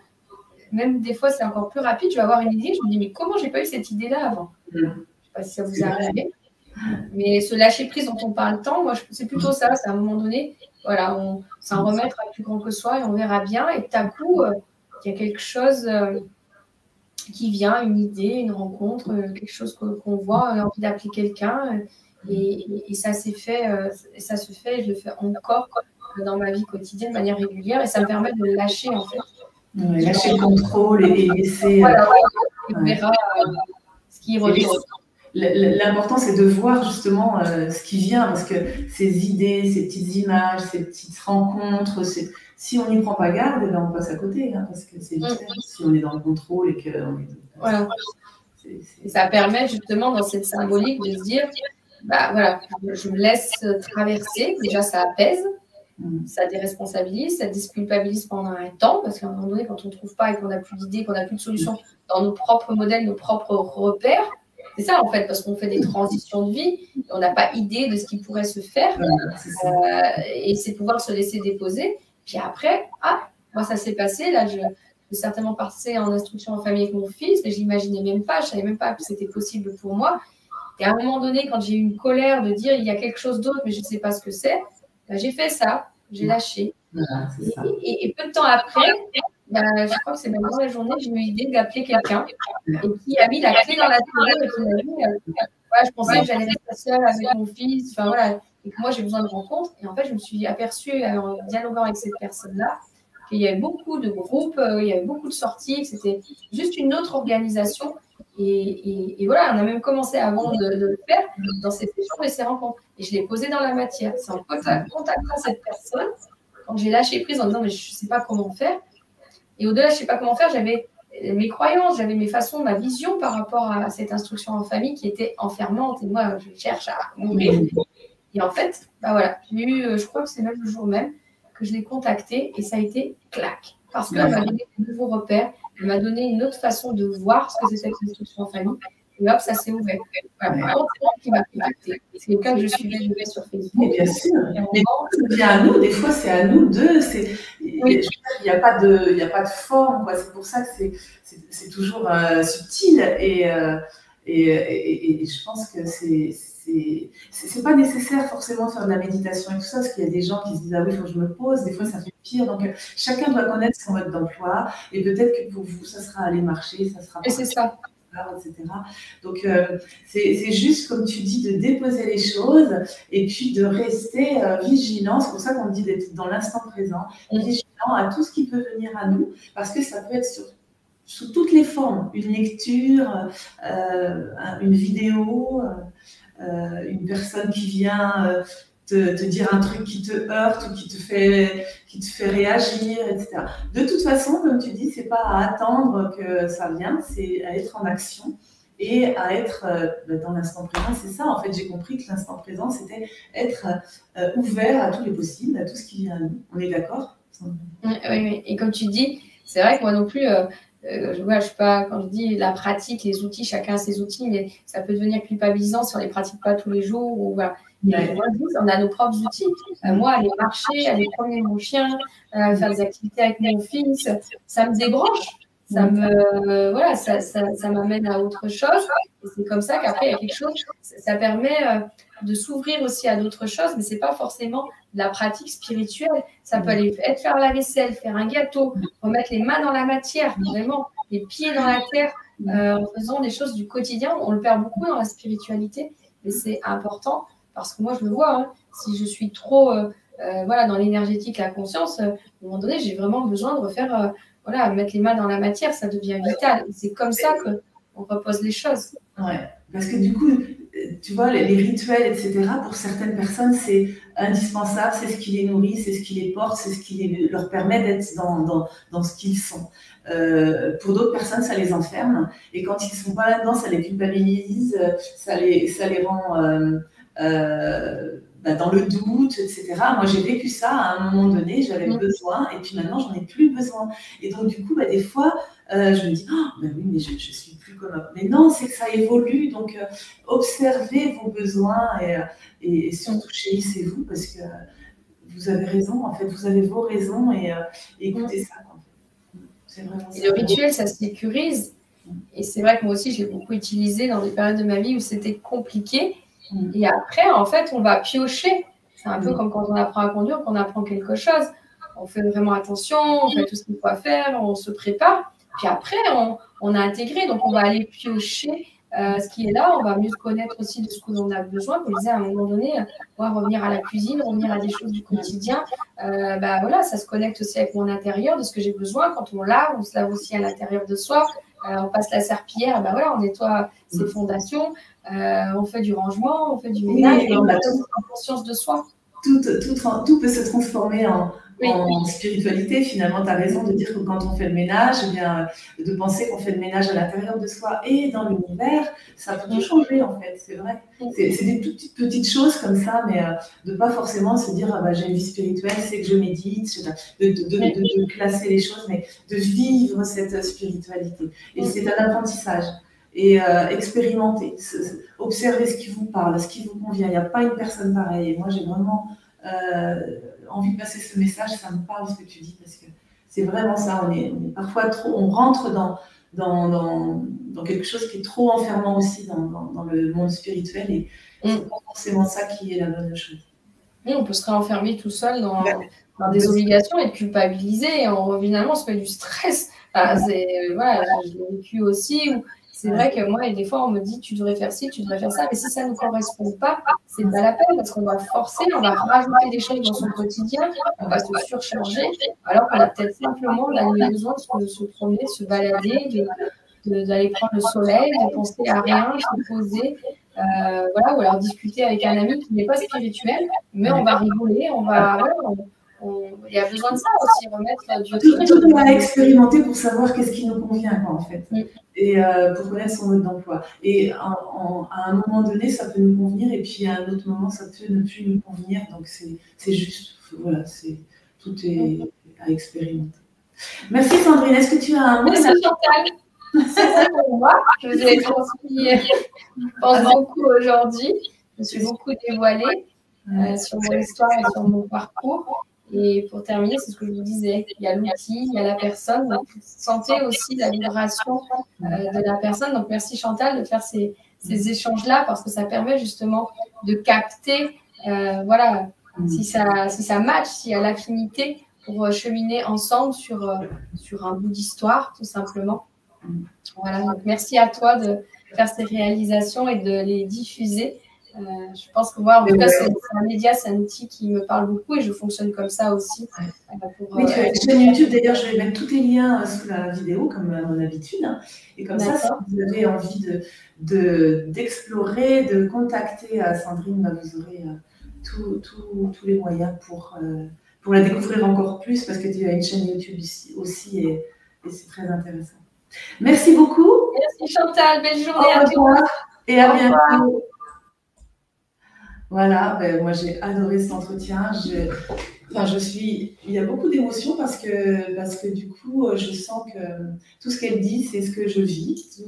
même des fois, c'est encore plus rapide, je vais avoir une idée. Je me dis, mais comment je n'ai pas eu cette idée-là avant? Je ne sais pas si ça vous est arrivé. Mais ce lâcher-prise dont on parle tant, moi, c'est plutôt ça. C'est à un moment donné, voilà, s'en remettre à plus grand que soi et on verra bien. Et tout à coup, il y a quelque chose qui vient, une idée, une rencontre, quelque chose qu'on voit, on a envie d'appeler quelqu'un. Et ça s'est fait, ça se fait, je le fais encore dans ma vie quotidienne de manière régulière. Et ça me permet de lâcher, en fait. Ouais, lâcher le contrôle et laisser... Voilà, on verra ce qui retourne. L'important, c'est de voir justement ce qui vient, parce que ces idées, ces petites images, ces petites rencontres, si on n'y prend pas garde, eh ben on passe à côté, hein, parce que c'est si on est dans le contrôle et qu'on est... Voilà. Et ça permet justement dans cette symbolique de se dire, bah voilà, je me laisse traverser, déjà ça apaise, ça déresponsabilise, ça disculpabilise pendant un temps, parce qu'à un moment donné, quand on ne trouve pas et qu'on n'a plus d'idées, qu'on n'a plus de solutions dans nos propres modèles, nos propres repères, c'est ça en fait, parce qu'on fait des transitions de vie, on n'a pas idée de ce qui pourrait se faire, et c'est pouvoir se laisser déposer. Puis après, moi ça s'est passé, là je vais certainement passer en instruction en famille avec mon fils, mais je n'imaginais même pas, je ne savais même pas que c'était possible pour moi. Et à un moment donné, quand j'ai eu une colère de dire il y a quelque chose d'autre, mais je ne sais pas ce que c'est, j'ai fait ça. j'ai lâché. Voilà, c'est ça. Et peu de temps après, je crois que c'est même dans la journée, j'ai eu l'idée d'appeler quelqu'un et qui a mis la clé dans la serrure et qui m'a dit voilà, je pensais que j'allais rester seule avec mon fils, enfin voilà, et que moi j'ai besoin de rencontres. Et en fait, je me suis aperçue en dialoguant avec cette personne-là qu'il y avait beaucoup de groupes, il y avait beaucoup de sorties, que c'était juste une autre organisation. Et voilà, on a même commencé avant de le faire dans ces échanges et ces rencontres. Et je l'ai posé dans la matière. C'est en contactant cette personne, quand j'ai lâché prise en disant mais je ne sais pas comment faire. Et au-delà, je ne sais pas comment faire, j'avais mes croyances, j'avais mes façons, ma vision par rapport à cette instruction en famille qui était enfermante. Et moi, je cherche à m'ouvrir. Et en fait, voilà, j'ai eu, je crois que c'est même le jour même que je l'ai contactée et ça a été clac. Parce qu'elle m'a donné de nouveaux repères, elle m'a donné une autre façon de voir ce que c'était que l'instruction en famille. Et hop, ça s'est ouvert. Voilà, c'est qui m'a contacté. C'est le cas que je suivais sur Facebook. Mais bien sûr. Mais c'est bien à nous, des fois, c'est à nous deux. Il n'y a pas de forme, quoi. C'est pour ça que c'est toujours subtil. Et je pense que c'est pas nécessaire forcément de faire de la méditation et tout ça, parce qu'il y a des gens qui se disent ah oui, il faut que je me pose. Des fois, ça fait pire. Donc, chacun doit connaître son mode d'emploi. Et peut-être que pour vous, ça sera aller marcher, ça sera. Et c'est ça. Etc. Donc, c'est juste, comme tu dis, de déposer les choses et puis de rester vigilant. C'est pour ça qu'on dit d'être dans l'instant présent, vigilant à tout ce qui peut venir à nous, parce que ça peut être sous toutes les formes. Une lecture, une vidéo, une personne qui vient te dire un truc qui te heurte ou qui te fait réagir, etc. De toute façon, comme tu dis, c'est pas à attendre que ça vienne, c'est à être en action et à être dans l'instant présent. C'est ça, en fait, j'ai compris que l'instant présent, c'était être ouvert à tous les possibles, à tout ce qui vient à nous. On est d'accord ? Oui. Et comme tu dis, c'est vrai que moi non plus, je sais pas, quand je dis la pratique, les outils, chacun a ses outils, mais ça peut devenir culpabilisant si on les pratique pas tous les jours. Ou voilà. Et moi, je dis, on a nos propres outils. Moi, aller marcher, aller promener mon chien, faire des activités avec mon fils, ça me débranche. Ça m'amène à autre chose. Et c'est comme ça qu'après, il y a quelque chose. Ça permet de s'ouvrir aussi à d'autres choses, mais c'est pas forcément de la pratique spirituelle. Ça peut aller être faire la vaisselle, faire un gâteau, remettre les mains dans la matière, vraiment, les pieds dans la terre, en faisant des choses du quotidien. On le perd beaucoup dans la spiritualité, mais c'est important parce que moi, je le vois, hein, si je suis trop dans l'énergétique, la conscience, à un moment donné, j'ai vraiment besoin de refaire, mettre les mains dans la matière, ça devient vital. C'est comme ça qu'on repose les choses. Ouais, parce que du coup, tu vois, les rituels, etc., pour certaines personnes, c'est indispensable, c'est ce qui les nourrit, c'est ce qui les porte, c'est ce qui leur permet d'être dans ce qu'ils sont. Pour d'autres personnes, ça les enferme, et quand ils ne sont pas là-dedans, ça les culpabilise, ça les rend dans le doute, etc. Moi, j'ai vécu ça à un moment donné, j'avais besoin, et puis maintenant, j'en ai plus besoin. Et donc, du coup, des fois, je me dis, oui, mais je suis plus comme avant. Mais non, c'est que ça évolue, donc observez vos besoins et surtout chérissez-vous, parce que vous avez raison, en fait, vous avez vos raisons, et écoutez ça. En fait. C'est vraiment ça. Et le rituel, ça sécurise. Et c'est vrai que moi aussi, je l'ai beaucoup utilisé dans des périodes de ma vie où c'était compliqué. Et après, en fait, on va piocher. C'est un peu comme quand on apprend à conduire, qu'on apprend quelque chose. On fait vraiment attention, on fait tout ce qu'il faut faire, on se prépare. Puis après, on a intégré. Donc, on va aller piocher ce qui est là. On va mieux connaître aussi de ce que l'on a besoin. Comme je disais, à un moment donné, on va revenir à la cuisine, revenir à des choses du quotidien. Ça se connecte aussi avec mon intérieur, de ce que j'ai besoin. Quand on lave, on se lave aussi à l'intérieur de soi. On passe la serpillière, on nettoie ses fondations. On fait du rangement, on fait du ménage, et on a conscience de soi. Tout peut se transformer en spiritualité. Finalement, tu as raison de dire que quand on fait le ménage, de penser qu'on fait le ménage à l'intérieur de soi et dans l'univers, ça peut tout changer, en fait, c'est vrai. C'est des toutes petites choses comme ça, mais de ne pas forcément se dire j'ai une vie spirituelle, c'est que je médite, de classer les choses, mais de vivre cette spiritualité. Et c'est un apprentissage. Et expérimenter, observer ce qui vous parle, ce qui vous convient. Il n'y a pas une personne pareille. Et moi, j'ai vraiment envie de passer ce message. Ça me parle ce que tu dis, parce que c'est vraiment ça. On est parfois trop, on rentre dans quelque chose qui est trop enfermant aussi dans le monde spirituel. Et c'est pas forcément ça qui est la bonne chose. Oui, on peut se réenfermer tout seul dans des obligations et culpabiliser. Et finalement, on se met du stress. Voilà, je l'ai vécu aussi. C'est vrai que moi, des fois, on me dit tu devrais faire ci, tu devrais faire ça. Mais si ça ne nous correspond pas, c'est pas la peine parce qu'on va forcer, on va rajouter des choses dans son quotidien, on va se surcharger. Alors qu'on a peut-être simplement besoin de se promener, de se balader, d'aller prendre le soleil, de penser à rien, de se poser. Ou alors discuter avec un ami qui n'est pas spirituel, mais on va rigoler, il y a besoin de ça aussi, remettre du tout on a expérimenté pour savoir qu'est-ce qui nous convient, quoi, en fait, et pour connaître son mode d'emploi. Et à un moment donné, ça peut nous convenir, et puis à un autre moment, ça peut ne plus nous convenir. Donc c'est juste, voilà, tout est à expérimenter. Merci Sandrine. Est-ce que tu as un mot? Merci Chantal. C'est ça pour moi. Je vous ai transmis, je pense, beaucoup aujourd'hui. Je me suis beaucoup dévoilée sur mon histoire et sur mon parcours. Et pour terminer, c'est ce que je vous disais. Il y a l'outil, il y a la personne. Donc, sentez aussi la vibration de la personne. Donc, merci Chantal de faire ces échanges-là parce que ça permet justement de capter, si ça match, s'il y a l'affinité pour cheminer ensemble sur un bout d'histoire, tout simplement. Voilà, donc merci à toi de faire ces réalisations et de les diffuser. Je pense que moi, en tout cas, c'est un média, c'est un outil qui me parle beaucoup et je fonctionne comme ça aussi. Oui, tu as une chaîne YouTube. D'ailleurs, je vais mettre tous les liens sous la vidéo, comme à mon habitude. Et comme ça, si vous avez envie d'explorer, de contacter Sandrine, vous aurez tous les moyens pour la découvrir encore plus parce que tu as une chaîne YouTube aussi et c'est très intéressant. Merci beaucoup. Merci Chantal, belle journée à toi. Et à bientôt. Voilà, moi j'ai adoré cet entretien. Il y a beaucoup d'émotions parce que du coup, je sens que tout ce qu'elle dit, c'est ce que je vis,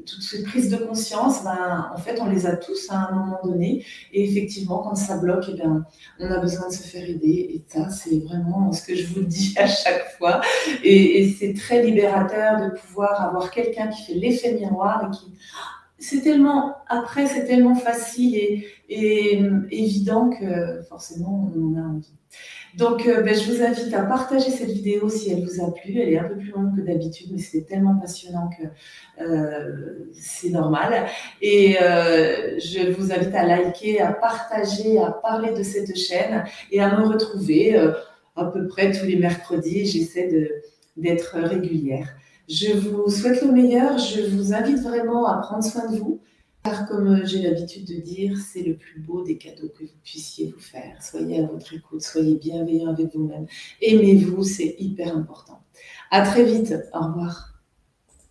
toutes ces prises de conscience, en fait, on les a tous à un moment donné. Et effectivement, quand ça bloque, on a besoin de se faire aider. Et ça, c'est vraiment ce que je vous dis à chaque fois. Et c'est très libérateur de pouvoir avoir quelqu'un qui fait l'effet miroir et qui... c'est tellement facile et évident que forcément, on en a envie. Donc, je vous invite à partager cette vidéo si elle vous a plu. Elle est un peu plus longue que d'habitude, mais c'était tellement passionnant que c'est normal. Et je vous invite à liker, à partager, à parler de cette chaîne et à me retrouver à peu près tous les mercredis. J'essaie d'être régulière. Je vous souhaite le meilleur. Je vous invite vraiment à prendre soin de vous. Car comme j'ai l'habitude de dire, c'est le plus beau des cadeaux que vous puissiez vous faire. Soyez à votre écoute, soyez bienveillants avec vous-même. Aimez-vous, c'est hyper important. À très vite. Au revoir.